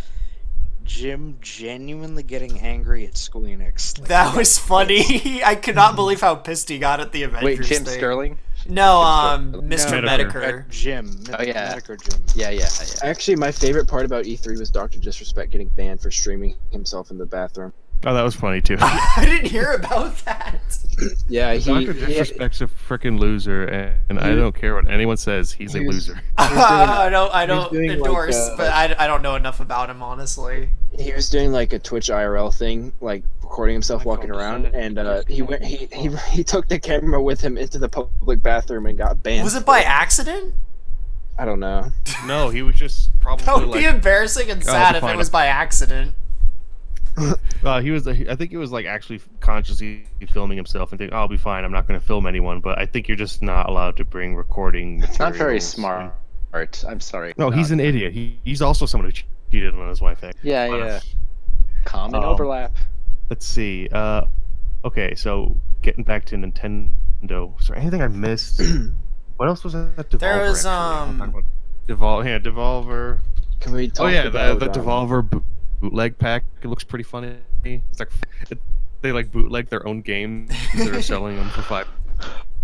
Jim genuinely getting angry at Squeenix. Like, That was funny. I could not believe how pissed he got at the Avengers Wait, Jim thing. Sterling? No, Jim Mr. No, Medicare. Jim. Oh, yeah. Medicare Jim. Yeah. Actually, my favorite part about E3 was Dr. Disrespect getting banned for streaming himself in the bathroom. Oh, that was funny too. I didn't hear about that. Yeah, Dr. Disrespect's a freaking loser, and I don't care what anyone says. He's a loser. I he don't was doing, like, endorse, but I don't know enough about him, honestly. He was doing like a Twitch IRL thing, like recording himself walking around, and he took the camera with him into the public bathroom and got banned. Was it by accident? I don't know. No, he was just probably That would be embarrassing and sad if it fine. was by accident. I think he was like actually consciously filming himself and thinking, "Oh, I'll be fine. I'm not going to film anyone." But I think you're just not allowed to bring recording materials. Not very smart. I'm sorry. No, he's an idiot. He's also someone who cheated on his wife. Yeah. Common Um, overlap. Let's see. Okay, so getting back to Nintendo. Is there anything I missed? What else was that? Devolver, There was, Devolver. Can we talk Oh yeah, about the Devolver bootleg pack. It looks pretty funny. It's like they like bootleg their own game. They're selling them for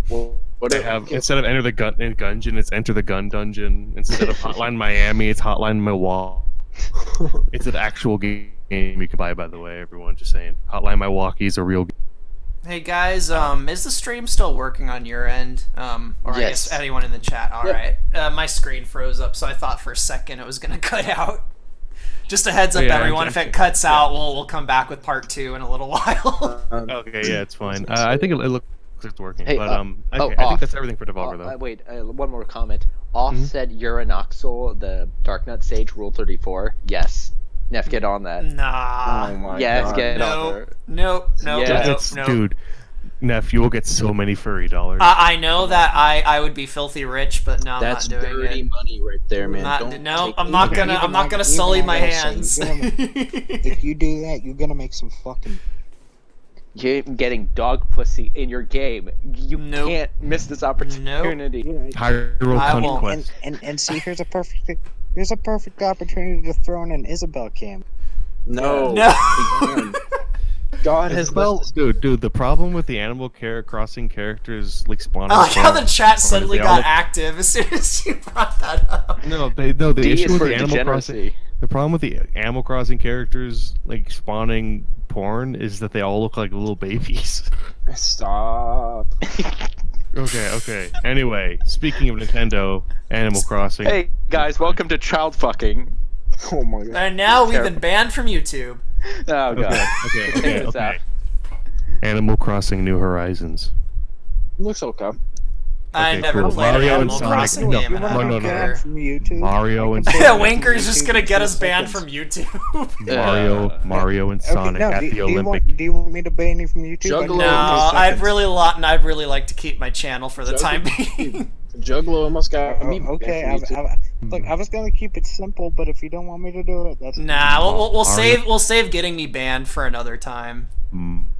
$5. what They have instead of enter the gun in dungeon, it's enter the gun dungeon. Instead of Hotline Miami, it's Hotline Milwaukee. It's an actual game you can buy, by the way. Everyone, just saying. Hotline Milwaukee is a real game. Hey guys, is the stream still working on your end? Or I Yes. guess anyone in the chat. All right. My screen froze up, so I thought for a second it was gonna cut out. Just a heads up, Yeah, everyone. If it cuts out, we'll come back with part 2 in a little while. Okay, yeah, it's fine. I think it looks like it's working. Hey, but okay, I think that's everything for Devolver, though. Wait, one more comment. Offset Uranoxel, the Darknut Sage, Rule 34. Yes. Neph, get on that. Nah. Oh my Yes, god. get on Nope. her. Nope. Nope. Yeah. Nope. Nope. Dude, Neff, you will get so many furry dollars. I know that I would be filthy rich, but no, I'm That's not doing dirty it. money right there, man. I'm not gonna sully my hands. If you do that, you're gonna make some fucking. You're getting dog pussy in your game. You can't miss this opportunity. Hyrule I Country won't. Quest. And see, here's a perfect opportunity to throw in an Isabel cam. No. No. God has Dude, the problem with the Animal Crossing characters like spawning. I like how the chat suddenly they got all- active as soon as you brought that up. No, the D issue is with for the Animal Crossing. degeneracy. The problem with the Animal Crossing characters like spawning porn is that they all look like little babies. Stop. Okay. Anyway, speaking of Nintendo, Animal Crossing. Hey guys, welcome to child fucking. Oh my god. And now we've been banned from YouTube. Oh god. Okay. this out. Animal Crossing New Horizons. Looks okay. I Okay, never cool. played an Mario and Animal Sonic. Crossing No, game. And I no, don't no, no. care. From YouTube. Mario and Yeah, Sonic. Wanker's just gonna get us banned from YouTube. Mario and Sonic no, at do the you Olympic. do you want me to ban you from YouTube? Juggalo. No, I'd really like to keep my channel for the time being. Juggalo almost got me. Okay, look, I was gonna keep it simple, but if you don't want me to do it, that's Nah, we'll Mario. save getting me banned for another time.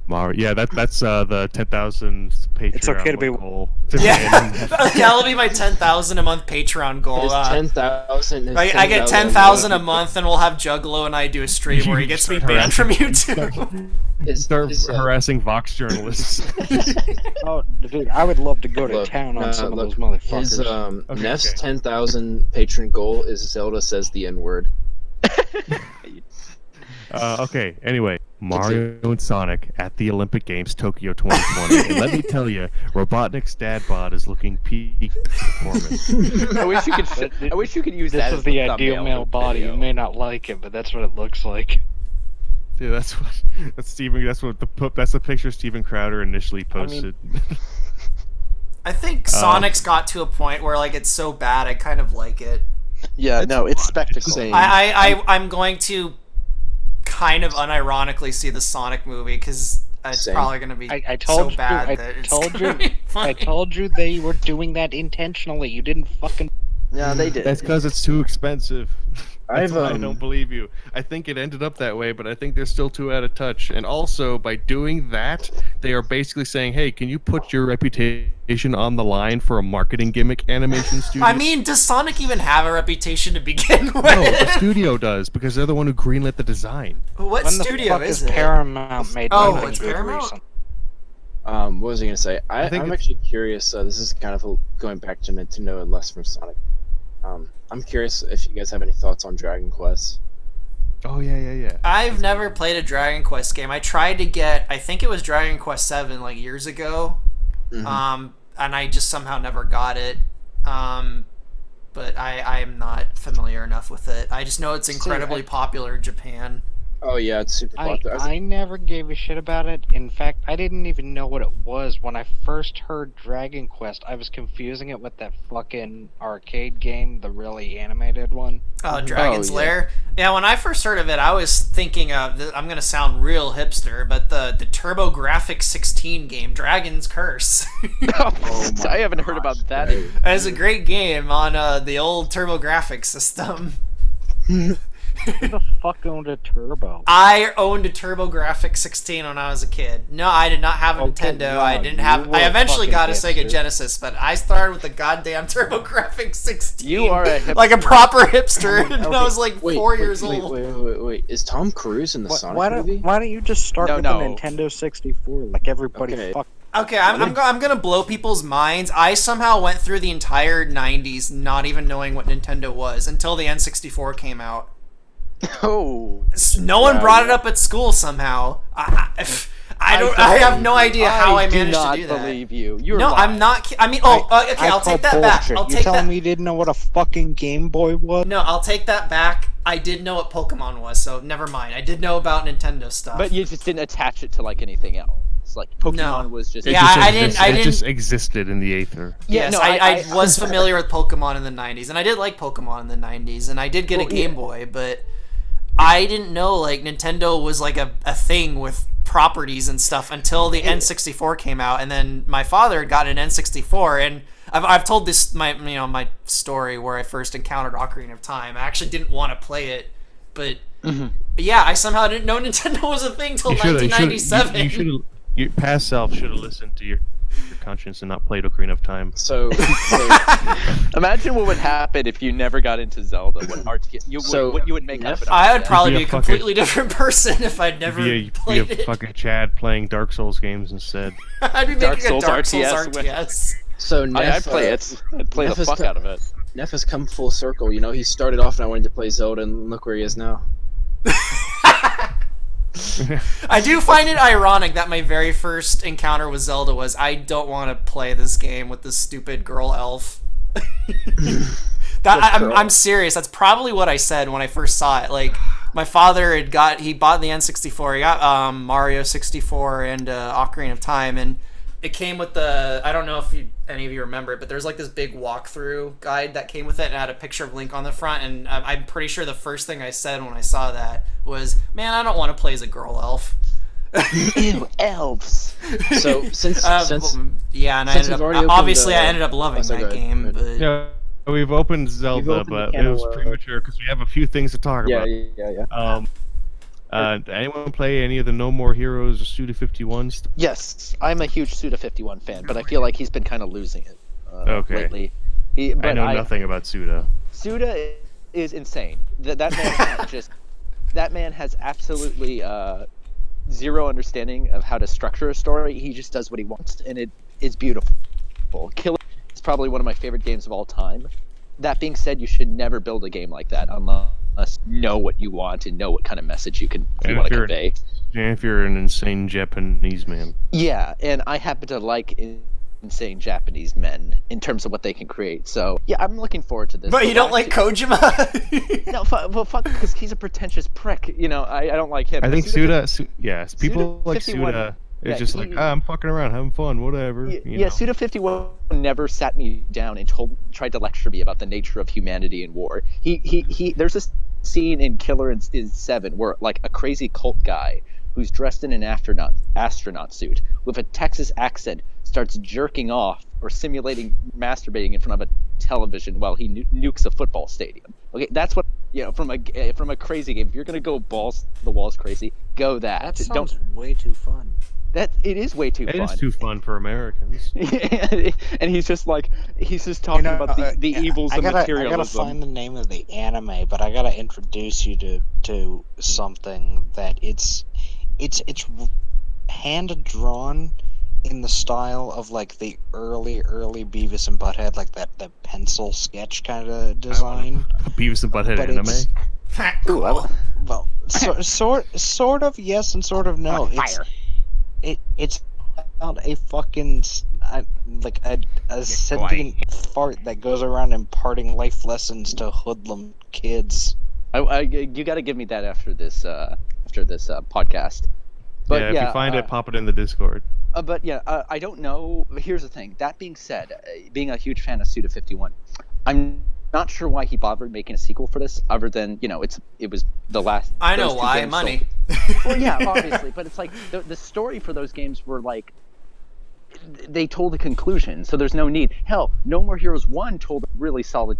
Mario. Yeah, that's the 10,000 Patreon It's okay to be- goal. Yeah, that'll be my 10,000 a month Patreon goal. 10,000. I get 10,000 a month, and we'll have Juggalo and I do a stream where he gets me banned from YouTube. Start harassing Vox journalists. Oh, dude, I would love to go to town on some of those motherfuckers. His Neff's 10,000 patron goal is Zelda says the N word. Okay, anyway, Mario and Sonic at the Olympic Games Tokyo 2020. And let me tell you, Robotnik's dad bod is looking peak performance. I wish you could use This that is as the the ideal thumbnail male for body. video. You may not like it, but that's what it looks like. Dude, that's Steven. That's the picture Steven Crowder initially posted. I think Sonic's got to a point where like it's so bad I kind of like it. Yeah, no, it's spectacle. Same. I'm going to kind of unironically see the Sonic movie because it's Same. probably going to be I told so bad you. that it's told gonna you. be funny. I told you they were doing that intentionally. You didn't fucking. No, they did. That's because it's too expensive. That's I've, why I don't believe you. I think it ended up that way, but I think they're still too out of touch. And also, by doing that, they are basically saying, "Hey, can you put your reputation on the line for a marketing gimmick animation studio?" I mean, does Sonic even have a reputation to begin with? no, the studio does because they're the one who greenlit the design. What When the studio fuck is is it? Paramount made? Oh, anything it's good Paramount? recently? What was I gonna say? I think I'm it's- actually curious. This is kind of going back to Nintendo and less from Sonic. I'm curious if you guys have any thoughts on Dragon Quest. Oh yeah. I've never played a Dragon Quest game. I tried to get, I think it was Dragon Quest 7 like years ago, Mhm. and I just somehow never got it. But I am not familiar enough with it. I just know it's incredibly popular in Japan. Oh yeah, it's super popular. I never gave a shit about it. In fact, I didn't even know what it was. When I first heard Dragon Quest, I was confusing it with that fucking arcade game, the really animated one. Dragon's Oh, yeah. Lair. Yeah, when I first heard of it, I was thinking of, I'm going to sound real hipster, but the TurboGrafx 16 game, Dragon's Curse. I haven't heard about that. It's a great game on the old TurboGrafx system. Who the fuck owned a Turbo? I owned a TurboGrafx 16 when I was a kid. No, I did not have a Okay, Nintendo. no, I didn't you have. were I eventually got a fucking Sega hipster. Genesis, but I started with the goddamn TurboGrafx 16. You are a hipster. like a proper hipster, and I was like Wait, 4 years wait, old. Wait. Is Tom Cruise in the Sonic Why movie? don't you just start No, with no. the Nintendo 64 like everybody Okay. fuck? Okay, I'm gonna blow people's minds. I somehow went through the entire 90s not even knowing what Nintendo was until the N64 came out. Oh. No one brought it up at school somehow. I have no idea how I managed to do that. I do not believe you. You're No, lying. I'm not. I mean, okay, I'll call take that back. bullshit. I'll You take telling that. me you didn't know what a fucking Game Boy was? No, I'll take that back. I did know what Pokemon was, so never mind. I did know about Nintendo stuff. But you just didn't attach it to like anything else. Like Pokemon was just It just existed in the aether. Yes, I was familiar with Pokemon in the 90s, and I did like Pokemon in the 90s, and I did get a Game Boy, but I didn't know like Nintendo was like a thing with properties and stuff until the N64 came out, and then my father had gotten an N64, and I've told this my story where I first encountered Ocarina of Time. I actually didn't want to play it, but yeah, I somehow didn't know Nintendo was a thing till 1997. Your past self should have listened to your conscience and not played Ocarina of Time. So imagine what would happen if you never got into Zelda. What you would make happen. I would probably be a completely different person if I'd never played it. Fucking Chad playing Dark Souls games instead. I'd be making a Dark Souls RTS. So Neph, I'd play it. I'd play the fuck out of it. Neph has come full circle. You know, he started off not wanting to play Zelda, and look where he is now. I do find it ironic that my very first encounter with Zelda was, I don't want to play this game with this stupid girl elf. I'm serious. That's probably what I said when I first saw it. Like, my father bought the N64. He got Mario 64 and Ocarina of Time, and it came with I don't know if any of you remember it, but there's like this big walkthrough guide that came with it and had a picture of Link on the front, and I'm pretty sure the first thing I said when I saw that was, man, I don't want to play as a girl elf. Ew, elves. So since I ended up loving that game. But yeah, we've opened Zelda, but it was premature because we have a few things to talk about. Yeah. Anyone play any of the No More Heroes or Suda51 stuff? Yes, I'm a huge Suda51 fan, but I feel like he's been kind of losing it lately. I know nothing about Suda. Suda is insane. That man has absolutely zero understanding of how to structure a story. He just does what he wants, and it is beautiful. Killer is probably one of my favorite games of all time. That being said, you should never build a game like that unless you know what you want and know what kind of message you want to convey. If you're an insane Japanese man. Yeah, and I happen to like insane Japanese men in terms of what they can create. So yeah, I'm looking forward to this. But you don't like Kojima? No, fuck, because he's a pretentious prick. You know, I don't like him. I think Suda people like Suda. It's just like, I'm fucking around, having fun, whatever. Suda51 never sat me down and tried to lecture me about the nature of humanity and war. There's this scene in Killer is 7 where like a crazy cult guy who's dressed in an astronaut suit with a Texas accent starts jerking off or simulating masturbating in front of a television while he nukes a football stadium. Okay, that's what from a crazy game. If you're gonna go balls to the walls crazy, go that. That sounds way too fun. It is way too fun. It is too fun for Americans. And he's just talking about the evils of materialism. I gotta find the name of the anime, but I gotta introduce you to something that it's hand drawn in the style of like the early Beavis and Butthead, like that pencil sketch kind of design. Beavis and Butthead but anime. Cool. Well, sort of yes and sort of no. It's about a fucking like a sentient fart that goes around imparting life lessons to hoodlum kids. You got to give me that after this podcast. But if you find it, pop it in the Discord. I don't know. Here's the thing. That being said, being a huge fan of Suda51, I'm not sure why he bothered making a sequel for this, other than it was the last. I know why, money. Well, yeah, obviously, but it's like the story for those games were like they told a conclusion, so there's no need. Hell, No More Heroes 1 told a really solid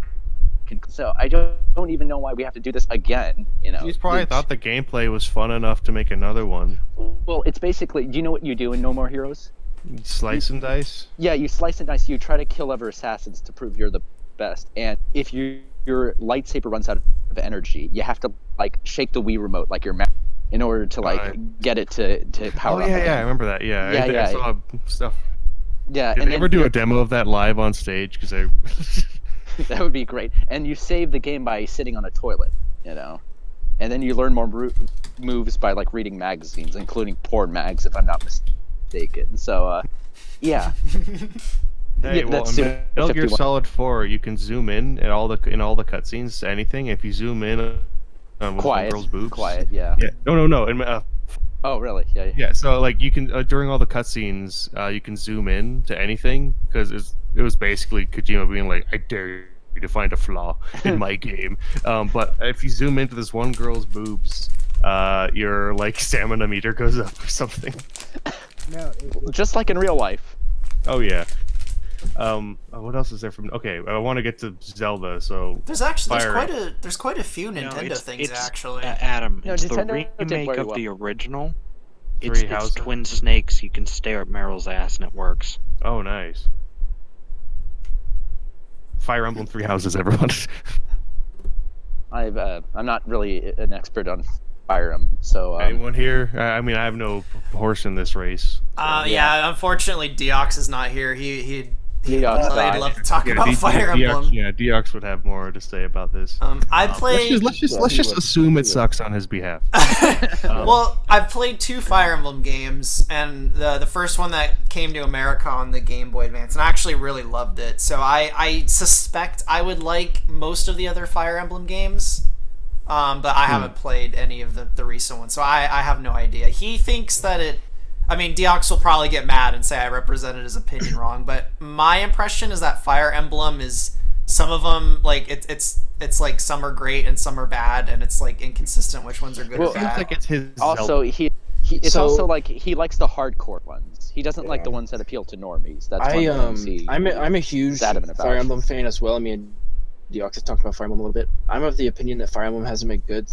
conclusion, so I don't even know why we have to do this again. He's probably thought the gameplay was fun enough to make another one. Well, it's basically, do you know what you do in No More Heroes? You slice and dice? Yeah, you slice and dice. You try to kill other assassins to prove you're the best, and if your lightsaber runs out of energy, you have to like shake the Wii remote like your mouse in order to get it to power up. I remember that. I saw stuff. Yeah, Did they ever do a demo of that live on stage? Because that would be great. And you save the game by sitting on a toilet, and then you learn more moves by like reading magazines, including porn mags, if I'm not mistaken. So, yeah. Hey, in Metal Gear Solid 4, you can zoom in at all the cutscenes, anything. If you zoom in with one girl's boobs. Quiet, yeah. Yeah. No. And, oh, really? Yeah. yeah. So like you can during all the cutscenes, you can zoom in to anything because it was basically Kojima being like, "I dare you to find a flaw in my game." But if you zoom into this one girl's boobs, your like stamina meter goes up or something. No, just like in real life. Oh yeah. What else is there from? Okay, I want to get to Zelda. So there's quite a few Nintendo things actually. Adam, No, it's the Nintendo did remake very of well. the original. Three It's houses. twin snakes. You can stare at Meryl's ass and it works. Oh, nice. Fire Emblem Three Houses, everyone. I'm not really an expert on Fire Emblem, so Anyone here? I mean, I have no horse in this race. So. Yeah, unfortunately, Deox is not here. He'd love to talk Yeah, about Fire Emblem. Yeah, Deox would have more to say about this. I played. Let's just assume it sucks on his behalf. Well, I've played 2 Fire Emblem games, and the first one that came to America on the Game Boy Advance, and I actually really loved it. So I suspect I would like most of the other Fire Emblem games, but I haven't played any of the recent ones, so I have no idea. He thinks that it. I mean, Deox will probably get mad and say I represented his opinion wrong, but my impression is that Fire Emblem is some of them like it's like some are great and some are bad, and it's like inconsistent which ones are good or bad. Like it's his also also like he likes the hardcore ones. He doesn't like the ones that appeal to normies. That's I'm a huge Fire Emblem fan as well. I mean, Deox has talked about Fire Emblem a little bit. I'm of the opinion that Fire Emblem hasn't made good.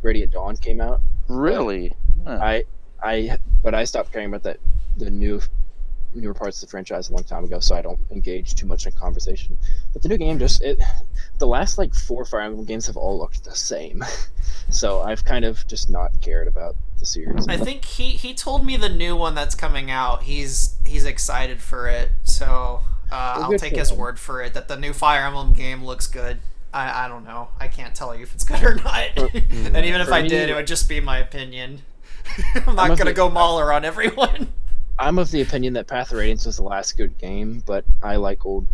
Radiant Dawn came out. Really? Huh. But I stopped caring about the newer parts of the franchise a long time ago, so I don't engage too much in conversation. But the new game the last like 4 Fire Emblem games have all looked the same, so I've kind of just not cared about the series. I think he told me the new one that's coming out. He's excited for it, so I'll take his word for it that the new Fire Emblem game looks good. I don't know. I can't tell you if it's good or not. And even if I did, it would just be my opinion. I'm not gonna go Mauler on everyone. I'm of the opinion that Path of Radiance was the last good game, but I like old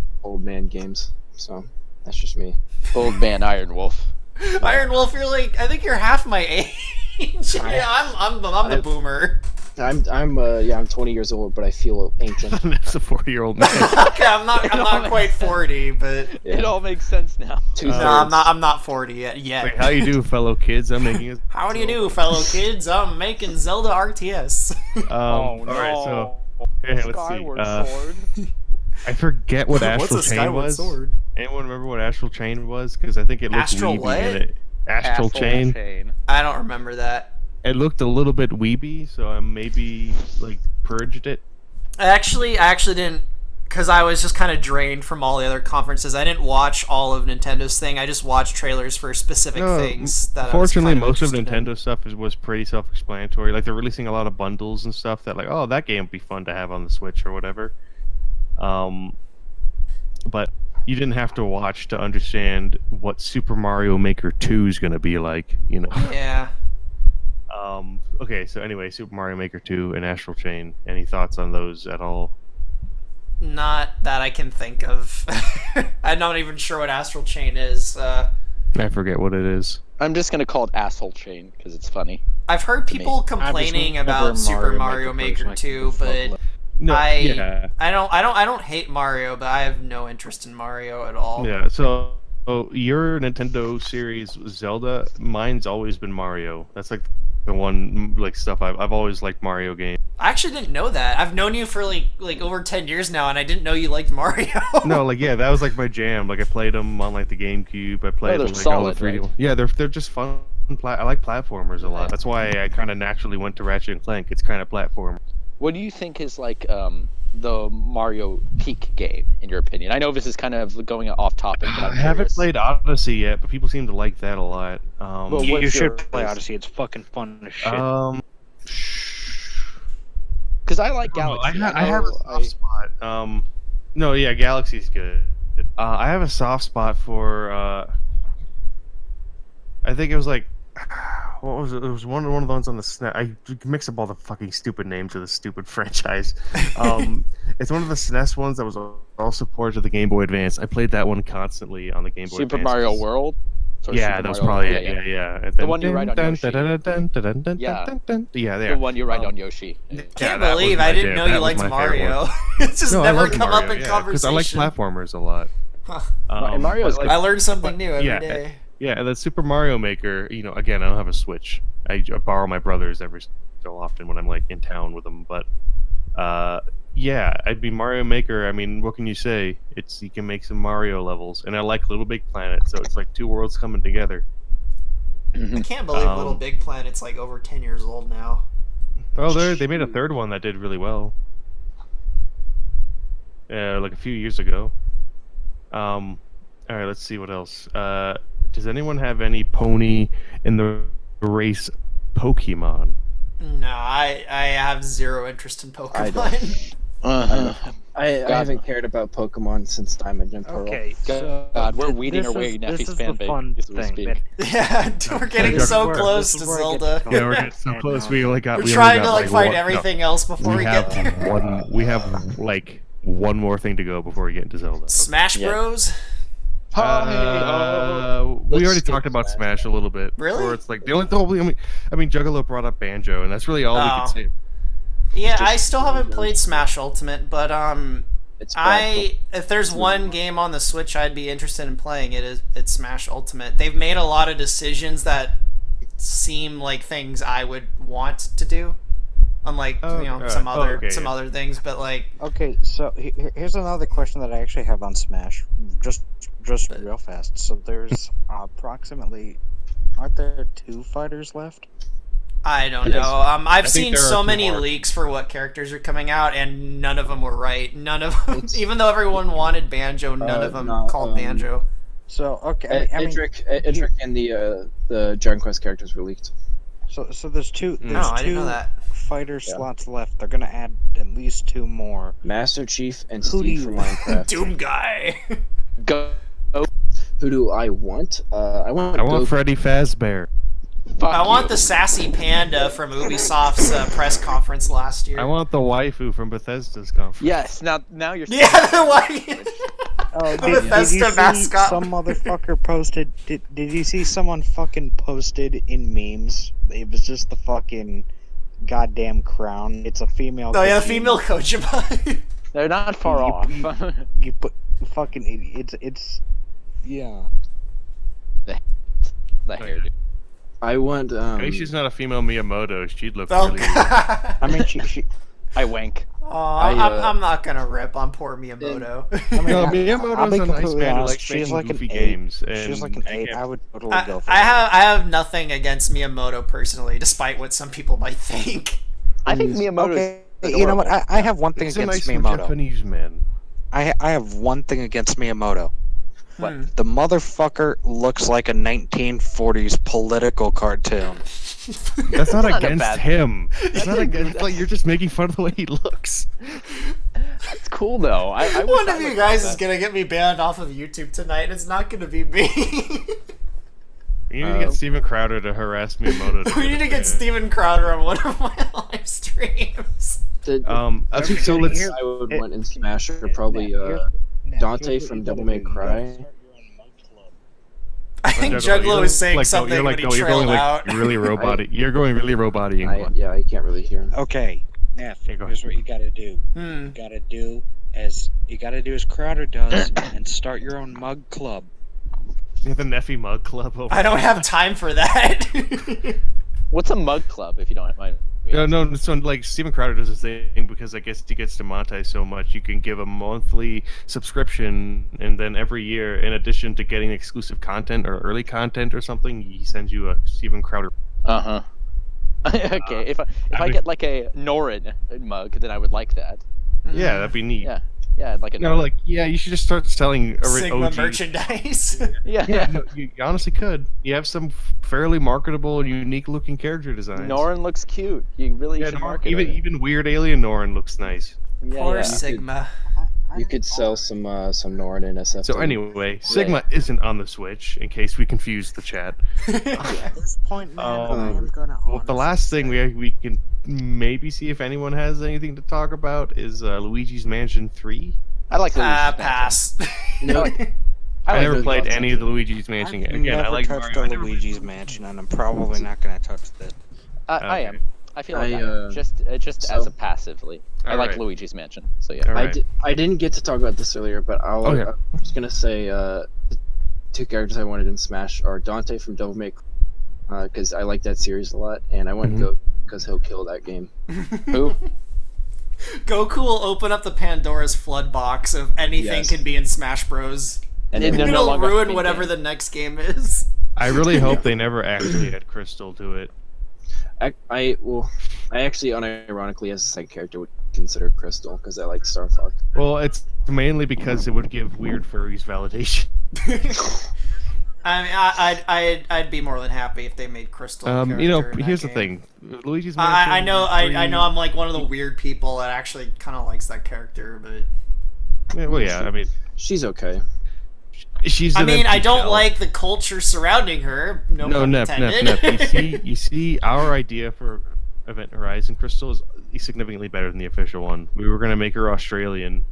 man games, so that's just me. Old man Iron Wolf. Iron Wolf, you're like, I think you're half my age. Yeah, I'm the boomer. I'm 20 years old, but I feel ancient. That's a 40-year-old man. Okay, I'm not quite 40, but it all makes sense now. No, I'm not 40 yet. Wait, how you do, fellow kids? I'm making it. How do you do, fellow kids? I'm making Zelda RTS. All right, so let's Skyward see. Sword. I forget what Astral What's a Chain Skyward was. Sword? Anyone remember what Astral Chain was? Because I think it looked Astral weeby what? in it. Astral Chain. I don't remember that. It looked a little bit weeby, so I maybe like purged it. I actually didn't, because I was just kind of drained from all the other conferences. I didn't watch all of Nintendo's thing. I just watched trailers for specific things. Fortunately, most of Nintendo stuff was pretty self-explanatory. Like they're releasing a lot of bundles and stuff that like, oh, that game would be fun to have on the Switch or whatever. But you didn't have to watch to understand what Super Mario Maker 2 is going to be like, you know. Yeah. Okay, so anyway, Super Mario Maker 2 and Astral Chain. Any thoughts on those at all? Not that I can think of. I'm not even sure what Astral Chain is. I forget what it is. I'm just gonna call it Asshole Chain because it's funny. I've heard people complaining about Super Mario Maker 2, but No, I don't hate Mario, but I have no interest in Mario at all. Yeah, so your Nintendo series Zelda, mine's always been Mario. That's like the one like stuff I've always liked Mario games. I actually didn't know that. I've known you for like over 10 years now, and I didn't know you liked Mario. No, like yeah, that was like my jam. Like I played them on like the GameCube. I played them like solid, all the 3D. right? Yeah, they're just fun. I like platformers a lot. That's why I kind of naturally went to Ratchet and Clank. It's kind of platform. What do you think is like the Mario peak game in your opinion? I know this is kind of going off topic, but I haven't played Odyssey yet, but people seem to like that a lot. You should play Odyssey. It's fucking fun as shit. Because I like Galaxy. I have a soft spot. No, yeah, Galaxy's good. I have a soft spot for. I think it was like. What was it? It was one of the ones on the SNES. I mixed up all the fucking stupid names of the stupid franchise. It's one of the SNES ones that was also ported to the Game Boy Advance. I played that one constantly on the Game Boy Advance. Super Mario World? Or Yeah, Super that was Mario probably Land. it. Yeah. The one you ride on Yoshi. Yeah, The one you ride on Yoshi. Can't believe I didn't know you liked Mario. It's just never come up in conversation. Because I like platformers a lot. And Mario's I learn something new every day. Yeah, and then Super Mario Maker, again, I don't have a Switch. I borrow my brother's every so often when I'm like in town with them. But yeah, I'd be Mario Maker. I mean, what can you say? You can make some Mario levels, and I like Little Big Planet, so it's like two worlds coming together. I can't believe Little Big Planet's like over 10 years old now. Oh, they made a third one that did really well. Like a few years ago. All right, let's see what else. Does anyone have any pony in the race Pokemon? No, I have zero interest in Pokemon. I haven't cared about Pokemon since Diamond and Pearl. Okay, God, we're weeding away Nephy's fan base. Yeah, we're getting so close to Zelda. Yeah, we're getting so close. We're trying to find everything else before we get there. We have like one more thing to go before we get into Zelda. Smash Bros. We already talked about Smash a little bit. Really? Or it's like the only. I mean, Juggalo brought up Banjo, and that's really all we could say. Yeah, I still haven't played Smash Ultimate, but if there's one game on the Switch I'd be interested in playing, it's Smash Ultimate. They've made a lot of decisions that seem like things I would want to do, unlike some other things. But like, okay, so here's another question that I actually have on Smash, just real fast. So there's approximately, aren't there 2 fighters left? I don't know. I've seen so many leaks for what characters are coming out, and none of them were right. None of them, even though everyone wanted Banjo, none of them called Banjo. So okay, Edric and the Dragon Quest characters were leaked. So there's two. I didn't know that. Fighter slots left. They're gonna add at least 2 more. Master Chief and Steve from Minecraft. Doom Guy. Go. Who do I want? I want Freddy Fazbear. I want the sassy panda from Ubisoft's press conference last year. I want the waifu from Bethesda's conference. Yes, now you're. Yeah, the waifu. Did you see mascot. Some motherfucker posted? Did you see someone fucking posted in memes? It was just the fucking goddamn crown. It's a female. Oh yeah, female Kojima. They're not far off. You put fucking. It's. Yeah. The hairdo. I want. Maybe she's not a female Miyamoto. She'd look Oh, really. God. I mean, she. I wank. I'm not gonna rip on poor Miyamoto. Miyamoto's a nice man who likes she's making like goofy an games. She's like an 8. I would totally go for I have nothing against Miyamoto personally, despite what some people might think. I think Miyamoto. Okay, you know what? I have one thing against Miyamoto. Japanese man. I have one thing against Miyamoto. The motherfucker looks like a 1940s political cartoon. That's not against him. It's not against. Like, you're just making fun of the way he looks. That's cool though. One of you guys is gonna get me banned off of YouTube tonight, and it's not gonna be me. We need to get Steven Crowder to harass Miyamoto. We need to get Steven Crowder on one of my live streams. So let's. I would want in Smash or probably Dante from Devil May Cry. I think Juggalo is saying something when he trailed out. You're really roboty. You're going really roboty. I can't really hear him. Okay, Neph, here's what you gotta do. You gotta do as Crowder does, and start your own mug club. You have the Nephy mug club. I don't have time for that. What's a mug club, if you don't mind? No. So like Steven Crowder does his thing because I guess he gets to monetize so much. You can give a monthly subscription, and then every year, in addition to getting exclusive content or early content or something, he sends you a Steven Crowder. Okay, if I get like a Norin mug, then I would like that. Yeah, that'd be neat. Yeah, like a. You should just start selling Sigma OG merchandise. No, you honestly could. You have some fairly marketable and unique looking character designs. Norin looks cute. You really should market it. Even weird alien Norin looks nice. Poor Sigma. You could sell some Norin in SF. So anyway, Sigma isn't on the Switch, in case we confused the chat. At this point, man, I'm gonna. Well, the last thing we can maybe see if anyone has anything to talk about is Luigi's Mansion 3. I like Luigi's pass. No, I never those played games. any of the Luigi's Mansion I've games. Again, I never like touched Mario. a Luigi's Mansion, and I'm probably not gonna touch this. I am. I feel like I am. Just so- as a passively. I like Alright. Luigi's Mansion. So yeah. Alright. I didn't get to talk about this earlier, but Okay. I'm just gonna say the two characters I wanted in Smash are Dante from Devil May Cry, because I like that series a lot, and I want Goat because he'll kill that game. Who? Goku will open up the Pandora's flood box of anything Yes. can be in Smash Bros. And then they're no It'll longer ruin main whatever game. the next game is. I really hope they never actually add Crystal to it. I actually unironically as a side character would consider Crystal because I like Star Fox. Well, it's mainly because it would give weird furries validation. I mean, I'd be more than happy if they made Crystal. a You know, character in that here's the game. thing. Luigi's Mansion. I know I'm like one of the weird people that actually kind of likes that character, but Yeah, well, yeah. I mean, She's okay. she's. I an mean, I empty don't shell. like the culture surrounding her. No, pun Nep. intended. You see, our idea for Event Horizon Crystal is significantly better than the official one. We were gonna make her Australian.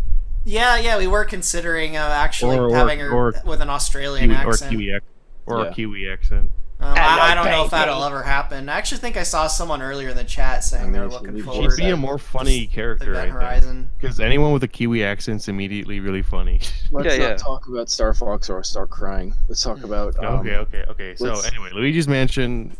Yeah, we were considering actually having her with an Australian accent. Or a Kiwi accent. I don't know if that'll ever happen. I actually think I saw someone earlier in the chat saying they were looking forward She'd be a to more funny character, Event I think. Horizon. Because anyone with a Kiwi accent's immediately really funny. Let's not talk about Star Fox or start crying. Let's talk about. Okay. So anyway, Luigi's Mansion.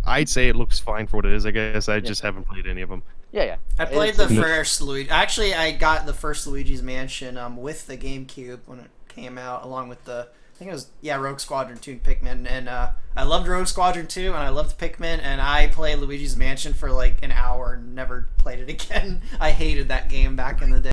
I'd say it looks fine for what it is. I guess I just haven't played any of them. Yeah. I played the first Luigi. Actually, I got the first Luigi's Mansion with the GameCube when it came out, along with the I think it was Rogue Squadron 2 and Pikmin, and I loved Rogue Squadron 2 and I loved Pikmin, and I played Luigi's Mansion for like an hour and never played it again. I hated that game back in the day.